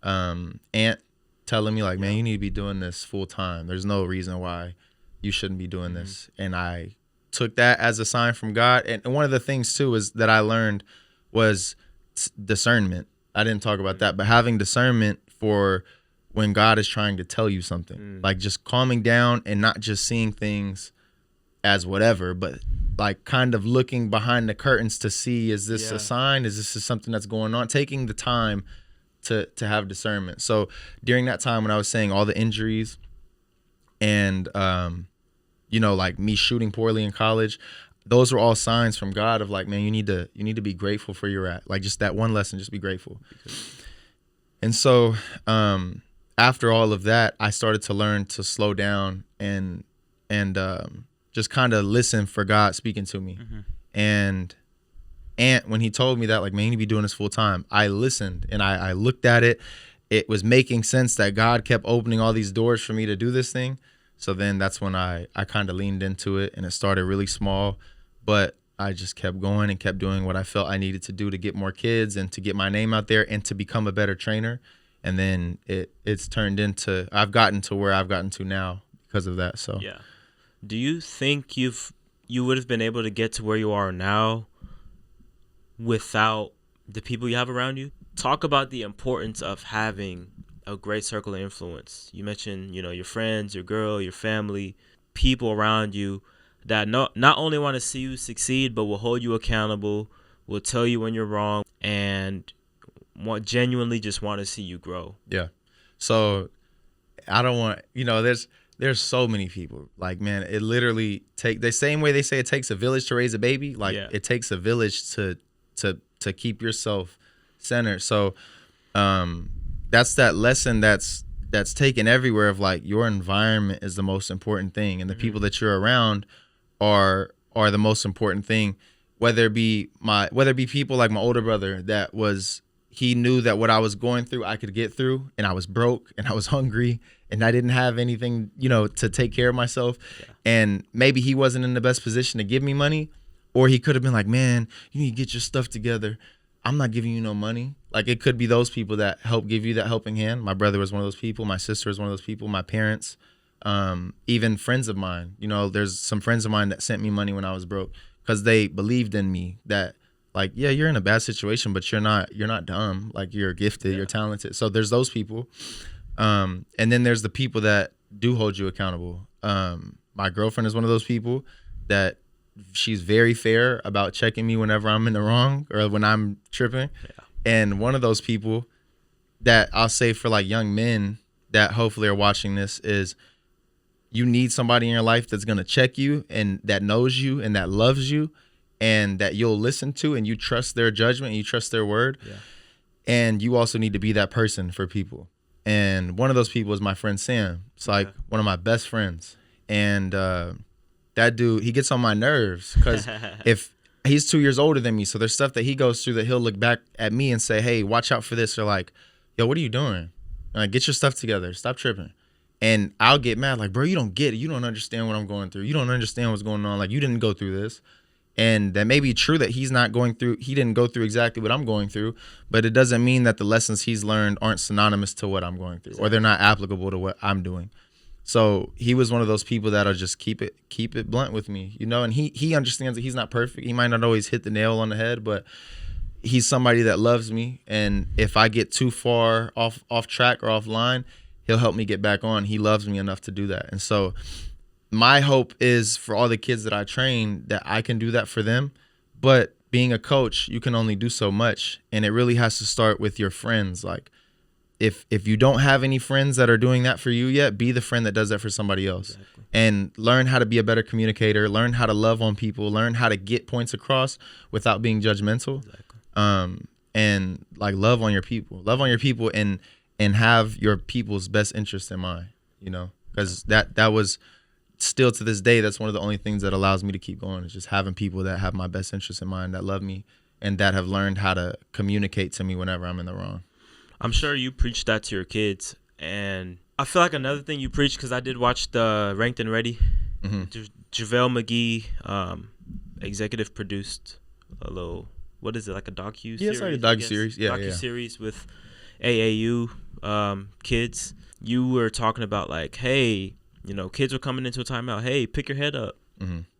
Aunt telling me like, man, you need to be doing this full time. There's no reason why you shouldn't be doing this. And I took that as a sign from God. And one of the things too is that I learned was discernment. I didn't talk about that, but having discernment for when God is trying to tell you something, like just calming down and not just seeing things as whatever, but like kind of looking behind the curtains to see, is this a sign? Is this something that's going on? Taking the time to have discernment. So during that time when I was saying all the injuries and, like me shooting poorly in college, those were all signs from God of like, man, you need to be grateful for your at. Like just that one lesson, just be grateful. And so after all of that, I started to learn to slow down and just kind of listen for God speaking to me. And when he told me that, like, man, you need to be doing this full time, I listened and I looked at it. It was making sense that God kept opening all these doors for me to do this thing. So then that's when I kind of leaned into it, and it started really small, but I just kept going and kept doing what I felt I needed to do to get more kids and to get my name out there and to become a better trainer. And then it's turned into, I've gotten to where I've gotten to now because of that. So yeah. Do you think you would have been able to get to where you are now without the people you have around you? Talk about the importance of having a great circle of influence. You mentioned, your friends, your girl, your family, people around you that not only want to see you succeed, but will hold you accountable, will tell you when you're wrong, and genuinely just want to see you grow. Yeah. So I don't want, there's so many people. Like, man, it literally the same way they say it takes a village to raise a baby. Like it takes a village to keep yourself centered. So that's that lesson that's taken everywhere of like your environment is the most important thing, and the people that you're around are the most important thing. Whether it be people like my older brother he knew that what I was going through I could get through, and I was broke and I was hungry and I didn't have anything, to take care of myself. Yeah. And maybe he wasn't in the best position to give me money, or he could have been like, man, you need to get your stuff together. I'm not giving you no money. Like, it could be those people that help give you that helping hand. My brother was one of those people. My sister was one of those people. My parents, even friends of mine. There's some friends of mine that sent me money when I was broke because they believed in me that, like, yeah, you're in a bad situation, but you're not dumb. Like, you're gifted, you're talented. So there's those people. And then there's the people that do hold you accountable. My girlfriend is one of those people that she's very fair about checking me whenever I'm in the wrong or when I'm tripping. Yeah. And one of those people that I'll say for like young men that hopefully are watching this is, you need somebody in your life that's going to check you and that knows you and that loves you and that you'll listen to, and you trust their judgment and you trust their word. Yeah. And you also need to be that person for people. And one of those people is my friend Sam. It's like one of my best friends. And that dude, he gets on my nerves because if he's 2 years older than me, so there's stuff that he goes through that he'll look back at me and say, hey, watch out for this. Or like, yo, what are you doing? Like, get your stuff together. Stop tripping. And I'll get mad. Like, bro, you don't get it. You don't understand what I'm going through. You don't understand what's going on. Like, you didn't go through this. And that may be true that he didn't go through exactly what I'm going through, but it doesn't mean that the lessons he's learned aren't synonymous to what I'm going through, or they're not applicable to what I'm doing. So he was one of those people that'll just keep it blunt with me, and he understands that he's not perfect. He might not always hit the nail on the head, but he's somebody that loves me. And if I get too far off track or offline, he'll help me get back on. He loves me enough to do that. And so my hope is for all the kids that I train that I can do that for them. But being a coach, you can only do so much. And it really has to start with your friends. Like, if you don't have any friends that are doing that for you yet, be the friend that does that for somebody else. Exactly. And learn how to be a better communicator, learn how to love on people, learn how to get points across without being judgmental. Exactly. and like love on your people and have your people's best interest in mind, you know, because that was still to this day, that's one of the only things that allows me to keep going, is just having people that have my best interest in mind, that love me, and that have learned how to communicate to me whenever I'm in the wrong. I'm sure you preach that to your kids, and I feel like another thing you preach, because I did watch the Ranked and Ready. JaVale McGee executive produced a little, what is it, like a docu-series? Yeah, it's like a docu-series. Yeah, docu-series with AAU kids. You were talking about like, hey, you know, kids were coming into a timeout. Hey, pick your head up.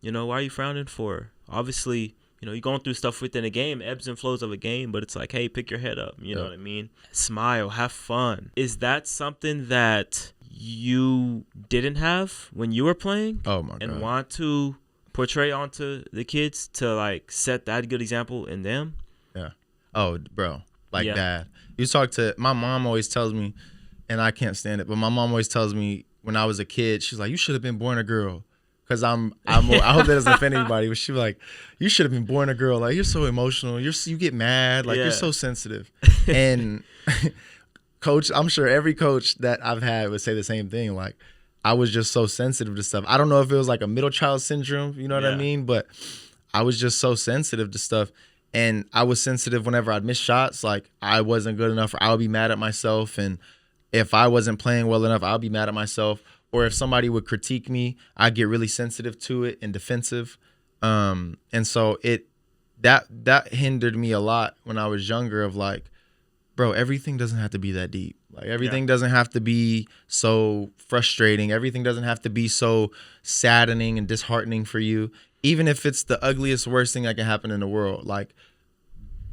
You know, why are you frowning for? Obviously, you know, you're going through stuff within a game, ebbs and flows of a game, but it's like, hey, pick your head up. You know what I mean? Smile, have fun. Is that something that you didn't have when you were playing? Oh, my God. And want to portray onto the kids to, like, set that good example in them? Yeah. Oh, bro. Like that. You talk to, my mom always tells me, and I can't stand it, but my mom always tells me when I was a kid, she's like, you should have been born a girl. Because I hope that doesn't offend anybody, but she was like, you should have been born a girl. Like, you're so emotional. You get mad. Like, you're so sensitive. And coach, I'm sure every coach that I've had would say the same thing. Like, I was just so sensitive to stuff. I don't know if it was like a middle child syndrome, you know what I mean? But I was just so sensitive to stuff. And I was sensitive whenever I'd miss shots. Like, I wasn't good enough, or I would be mad at myself. And if I wasn't playing well enough, I'll be mad at myself. Or if somebody would critique me, I'd get really sensitive to it and defensive. And so that hindered me a lot when I was younger, of like, bro, everything doesn't have to be that deep. Like, everything doesn't have to be so frustrating. Everything doesn't have to be so saddening and disheartening for you. Even if it's the ugliest, worst thing that can happen in the world. Like,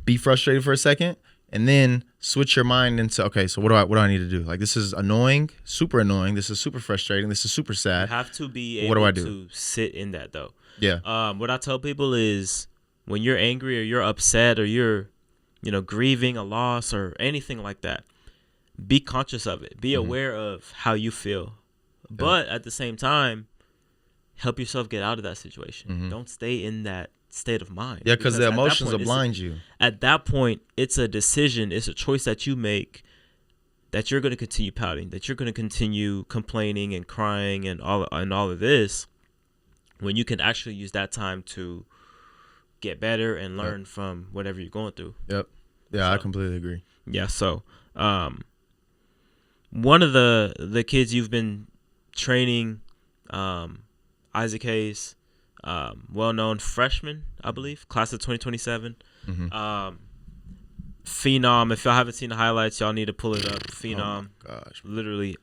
be frustrated for a second, and then switch your mind into, okay, so what do I need to do? Like, this is annoying, super annoying. This is super frustrating. This is super sad. You have to be able to sit in that, though. Yeah. What I tell people is, when you're angry or you're upset or you're, you know, grieving a loss or anything like that, be conscious of it. Be aware of how you feel. But at the same time, help yourself get out of that situation. Don't stay in that state of mind. Yeah, because the emotions will blind you. At that point, it's a decision, it's a choice that you make, that you're going to continue pouting, that you're going to continue complaining and crying and all of this, when you can actually use that time to get better and learn from whatever you're going through. Yep. Yeah, so, I completely agree. Yeah, so one of the kids you've been training, Isaac Hayes, well-known freshman, I believe, class of 2027. Phenom. If y'all haven't seen the highlights, y'all need to pull it up. Phenom. Oh my gosh. Literally.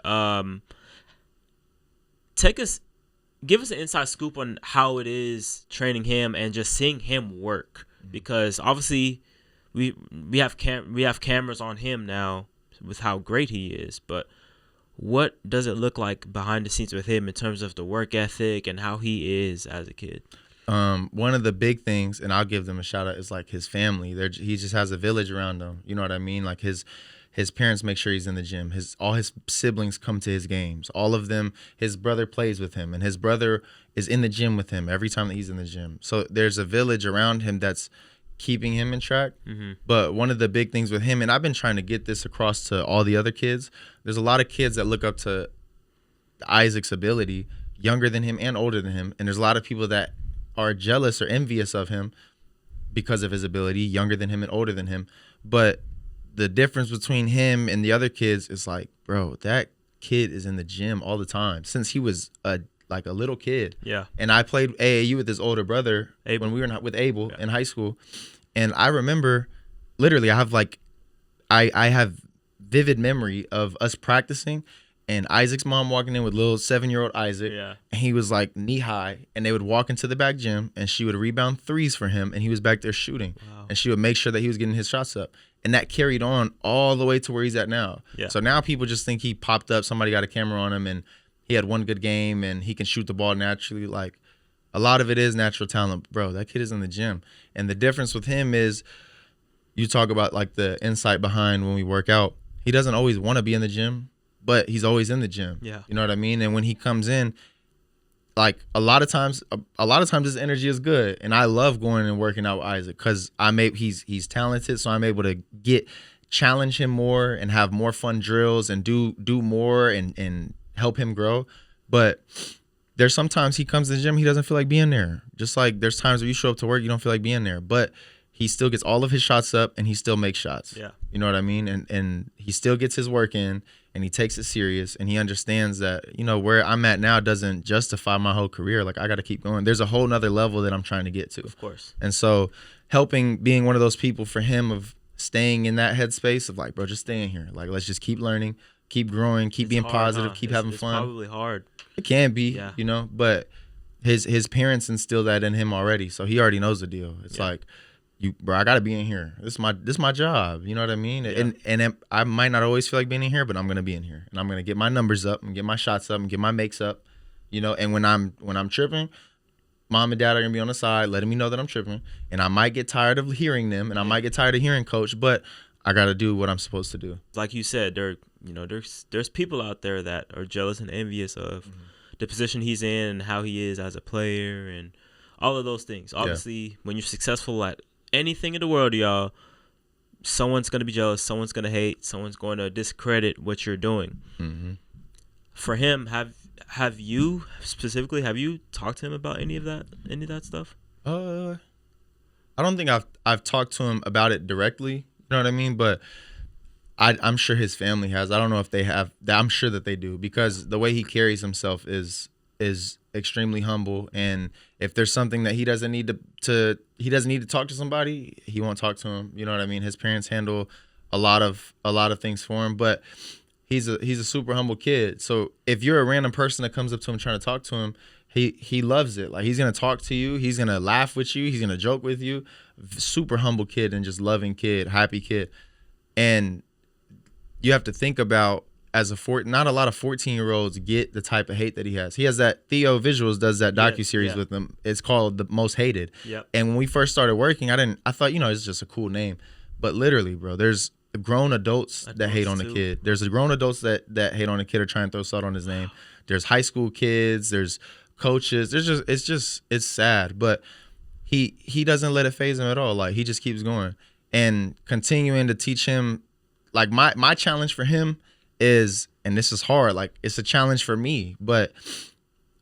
Give us an inside scoop on how it is training him and just seeing him work, because obviously we have cameras on him now with how great he is, but what does it look like behind the scenes with him in terms of the work ethic and how he is as a kid? One of the big things, and I'll give them a shout out, is like his family. He just has a village around him. You know what I mean? Like his parents make sure he's in the gym. All his siblings come to his games. All of them, his brother plays with him, and his brother is in the gym with him every time that he's in the gym. So there's a village around him that's keeping him in track. But one of the big things with him, and I've been trying to get this across to all the other kids, there's a lot of kids that look up to Isaac's ability, younger than him and older than him, and there's a lot of people that are jealous or envious of him because of his ability, younger than him and older than him. But the difference between him and the other kids is like, bro, that kid is in the gym all the time since he was a little kid. Yeah. And I played AAU with his older brother when we were with Abel in high school. And I remember, literally, I have vivid memory of us practicing and Isaac's mom walking in with little 7-year-old Isaac. Yeah. And he was like knee high, and they would walk into the back gym and she would rebound threes for him, and he was back there shooting. Wow. And she would make sure that he was getting his shots up. And that carried on all the way to where he's at now. Yeah. So now people just think he popped up, somebody got a camera on him, and he had one good game and he can shoot the ball naturally. Like, a lot of it is natural talent. Bro, that kid is in the gym. And the difference with him is, you talk about like the insight behind when we work out. He doesn't always want to be in the gym, but he's always in the gym. Yeah. You know what I mean? And when he comes in, like a lot of times his energy is good, and I love going and working out with Isaac because he's talented, so I'm able to challenge him more and have more fun drills and do more and help him grow. But there's sometimes he comes to the gym, he doesn't feel like being there. Just like there's times where you show up to work, you don't feel like being there, but he still gets all of his shots up and he still makes shots. Yeah. You know what I mean? And he still gets his work in and he takes it serious and he understands that, you know, where I'm at now doesn't justify my whole career. Like I got to keep going. There's a whole nother level that I'm trying to get to. Of course. And so being one of those people for him of staying in that headspace of like, bro, just stay in here. Like, let's just keep learning, keep growing, keep being positive, keep having fun. It's probably hard. It can be, you know, but his parents instill that in him already. So he already knows the deal. It's like, bro, I gotta be in here. This is my job. You know what I mean? Yeah. And I might not always feel like being in here, but I'm gonna be in here, and I'm gonna get my numbers up, and get my shots up, and get my makes up. You know, and when I'm tripping, mom and dad are gonna be on the side, letting me know that I'm tripping, and I might get tired of hearing them, and I might get tired of hearing coach, but I gotta do what I'm supposed to do. Like you said, there's people out there that are jealous and envious of the position he's in and how he is as a player and all of those things. Obviously, when you're successful at anything in the world, y'all, someone's going to be jealous, someone's going to hate, someone's going to discredit what you're doing. Mm-hmm. For him, have you talked to him about any of that stuff? I don't think I've talked to him about it directly, you know what I mean, but I'm sure his family has. I don't know if they have. I'm sure that they do, because the way he carries himself is extremely humble, and if there's something that he doesn't need to talk to somebody, he won't talk to him. You know what I mean? His parents handle a lot of things for him, but he's a super humble kid. So if you're a random person that comes up to him trying to talk to him, he loves it. Like, he's gonna talk to you, he's gonna laugh with you, he's gonna joke with you. Super humble kid and just loving kid, happy kid. And you have to think about, not a lot of 14-year-olds get the type of hate that he has. He has that. Theo Visuals does that docuseries with him. It's called The Most Hated. Yep. And when we first started working, I thought, you know, it's just a cool name. But literally, bro, there's grown adults that hate on the kid. There's grown adults that hate on the kid or try and throw salt on his name. There's high school kids. There's coaches. It's sad. But he doesn't let it faze him at all. Like, he just keeps going and continuing to teach him. Like, my challenge for him is, and this is hard, like, it's a challenge for me, but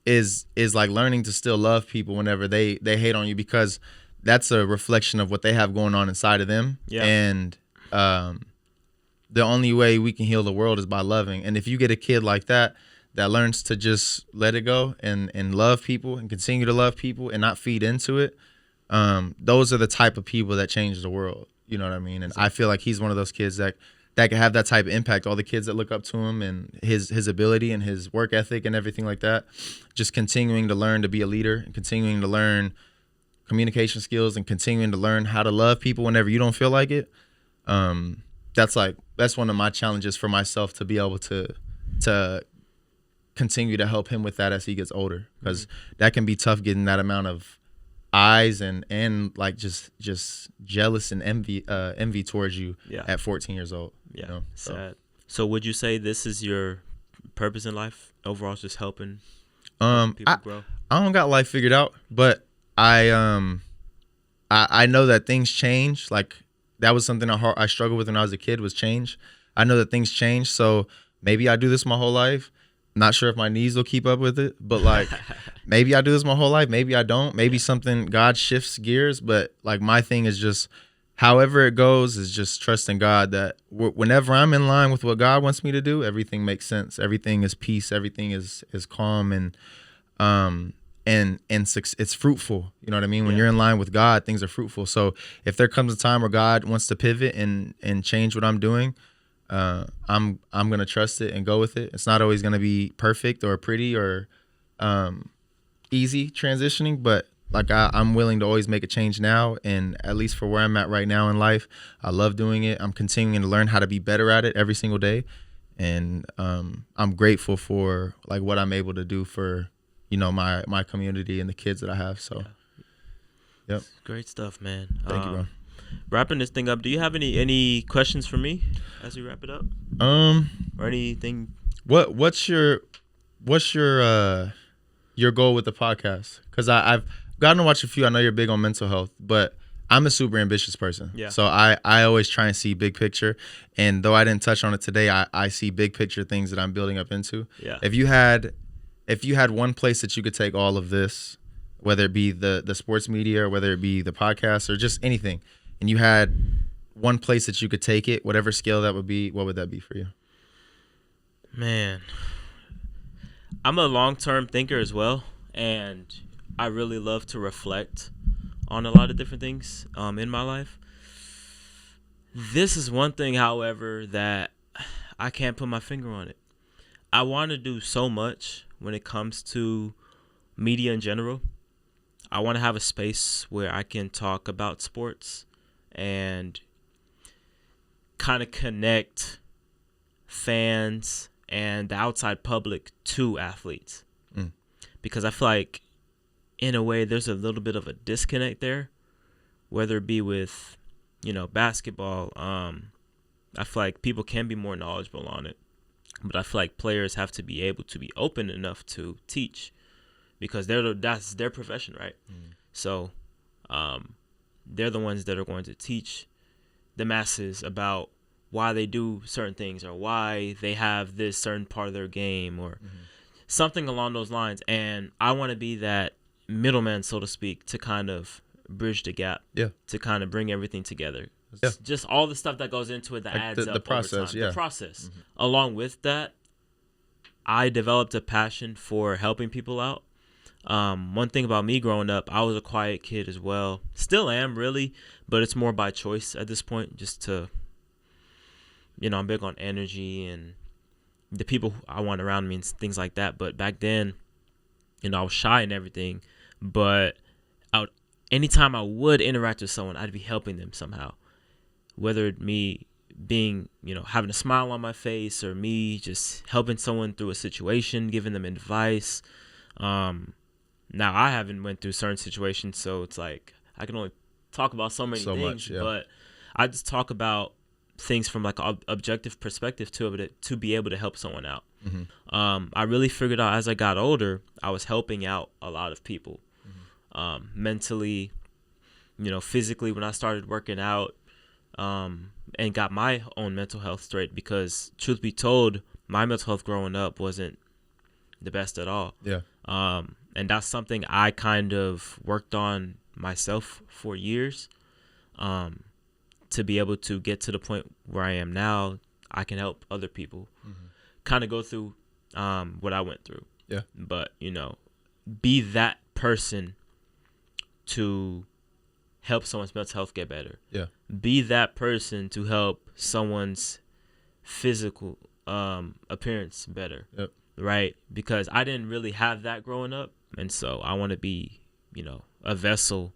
is like learning to still love people whenever they hate on you, because that's a reflection of what they have going on inside of them. Yeah. And the only way we can heal the world is by loving. And if you get a kid like that learns to just let it go and love people and continue to love people and not feed into it, those are the type of people that change the world. You know what I mean? And I feel like he's one of those kids that can have that type of impact. All the kids that look up to him and his ability and his work ethic and everything like that, just continuing to learn to be a leader and continuing to learn communication skills and continuing to learn how to love people whenever you don't feel like it. That's one of my challenges for myself, to be able to continue to help him with that as he gets older, because that can be tough, getting that amount of eyes and like just jealous and envy towards you at 14 years old. Yeah, you know? Sad. So would you say this is your purpose in life overall, just helping people grow? I don't got life figured out, but I know that things change. Like, that was something I struggled with when I was a kid, was change. I know that things change, so maybe I do this my whole life. Not sure if my knees will keep up with it, but like, maybe I do this my whole life. Maybe I don't. Maybe God shifts gears. But like, my thing is just, however it goes, is just trusting God that whenever I'm in line with what God wants me to do, everything makes sense. Everything is peace. Everything is calm and it's fruitful. You know what I mean? When you're in line with God, things are fruitful. So if there comes a time where God wants to pivot and change what I'm doing, I'm gonna trust it and go with it. It's not always gonna be perfect or pretty or easy transitioning, but like, I'm willing to always make a change now. And at least for where I'm at right now in life, I love doing it. I'm continuing to learn how to be better at it every single day, and I'm grateful for like what I'm able to do for, you know, my community and the kids that I have. So yep, great stuff, man. Thank you, bro. Wrapping this thing up, do you have any questions for me as we wrap it up? Or anything? What's your your goal with the podcast? Because I've gotten to watch a few. I know you're big on mental health, but I'm a super ambitious person. Yeah. So I always try and see big picture. And though I didn't touch on it today, I see big picture things that I'm building up into. Yeah. If you had one place that you could take all of this, whether it be the sports media or whether it be the podcast or just anything, and you had one place that you could take it, whatever scale that would be, what would that be for you? Man, I'm a long-term thinker as well, and I really love to reflect on a lot of different things in my life. This is one thing, however, that I can't put my finger on it. I want to do so much when it comes to media in general. I want to have a space where I can talk about sports and kind of connect fans and the outside public to athletes. Because I feel like, in a way, there's a little bit of a disconnect there, whether it be with, basketball. I feel like people can be more knowledgeable on it, but I feel like players have to be able to be open enough to teach, because that's their profession, right? So they're the ones that are going to teach the masses about why they do certain things or why they have this certain part of their game or something along those lines. And I want to be that middleman, so to speak, to kind of bridge the gap, to kind of bring everything together. Just all the stuff that goes into it that adds up the process, over time. The process. Along with that, I developed a passion for helping people out. One thing about me growing up, I was a quiet kid as well. Still am, really, but it's more by choice at this point, just to, I'm big on energy and the people I want around me and things like that. But back then, I was shy and everything, but anytime I would interact with someone, I'd be helping them somehow, whether it me being, having a smile on my face or me just helping someone through a situation, giving them advice. Now I haven't went through certain situations, so it's like I can only talk about so many things, but I just talk about things from like an objective perspective to be able to help someone out. I really figured out as I got older, I was helping out a lot of people, mentally, physically, when I started working out, and got my own mental health straight, because truth be told, my mental health growing up wasn't the best at all. And that's something I kind of worked on myself for years, to be able to get to the point where I am now. I can help other people kind of go through what I went through. But, be that person to help someone's mental health get better. Be that person to help someone's physical appearance better. Right? Because I didn't really have that growing up. And so I want to be, a vessel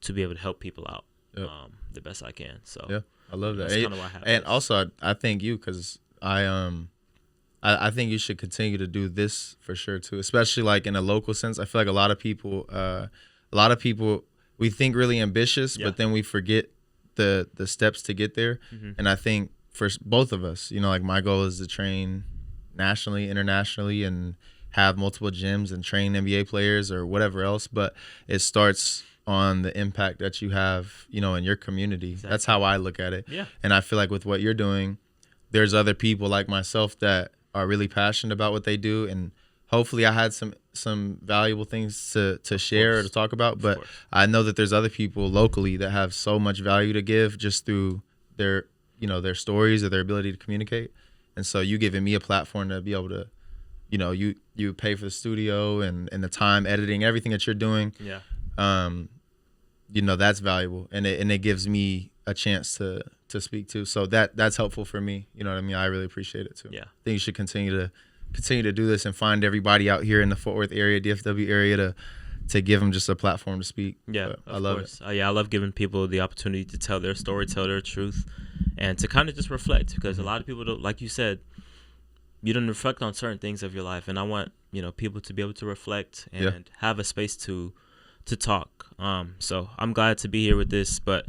to be able to help people out the best I can. So I love that. That's kind of why I have and this. also, I thank you, because I think you should continue to do this for sure too, especially like in a local sense. I feel like a lot of people, we think really ambitious, but then we forget the steps to get there. And I think for both of us, like my goal is to train nationally, internationally, and have multiple gyms and train NBA players or whatever else. But it starts on the impact that you have, in your community. Exactly. That's how I look at it. Yeah. And I feel like with what you're doing, there's other people like myself that are really passionate about what they do, and hopefully I had some valuable things to share or to talk about. But I know that there's other people locally that have so much value to give just through their stories or their ability to communicate. And so you giving me a platform to be able to, you pay for the studio and the time editing, everything that you're doing. That's valuable, and it gives me a chance to speak to. So that's helpful for me. You know what I mean? I really appreciate it too. I think you should continue to do this and find everybody out here in the Fort Worth area, DFW area, to give them just a platform to speak. I love it. I love giving people the opportunity to tell their story, tell their truth, and to kind of just reflect, because a lot of people don't, like you said, you don't reflect on certain things of your life, and I want people to be able to reflect and have a space to talk. So I'm glad to be here with this, but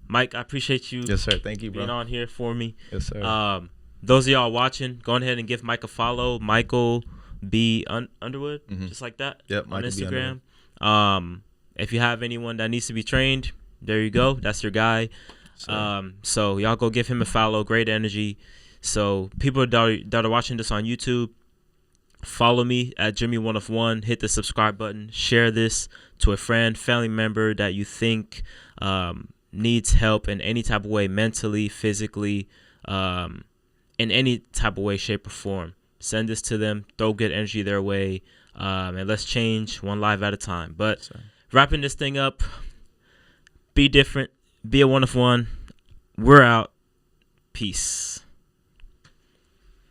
Mike, I appreciate you. Yes, sir. Thank you, bro. Being on here for me. Yes, sir. Those of y'all watching, go ahead and give Mike a follow. Michael Underwood, Mhm. just like that. Yep, On Michael B. Instagram. Underwood. If you have anyone that needs to be trained, there you go. That's your guy. So y'all go give him a follow. Great energy. So people that are watching this on YouTube, follow me at Jimmy1of1. Hit the subscribe button. Share this to a friend, family member that you think needs help in any type of way, mentally, physically, in any type of way, shape, or form. Send this to them. Throw good energy their way, and let's change one life at a time. But wrapping this thing up, be different. Be a one of one. We're out. Peace.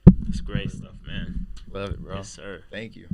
That's great stuff, man. Love it, bro. Yes, sir. Thank you.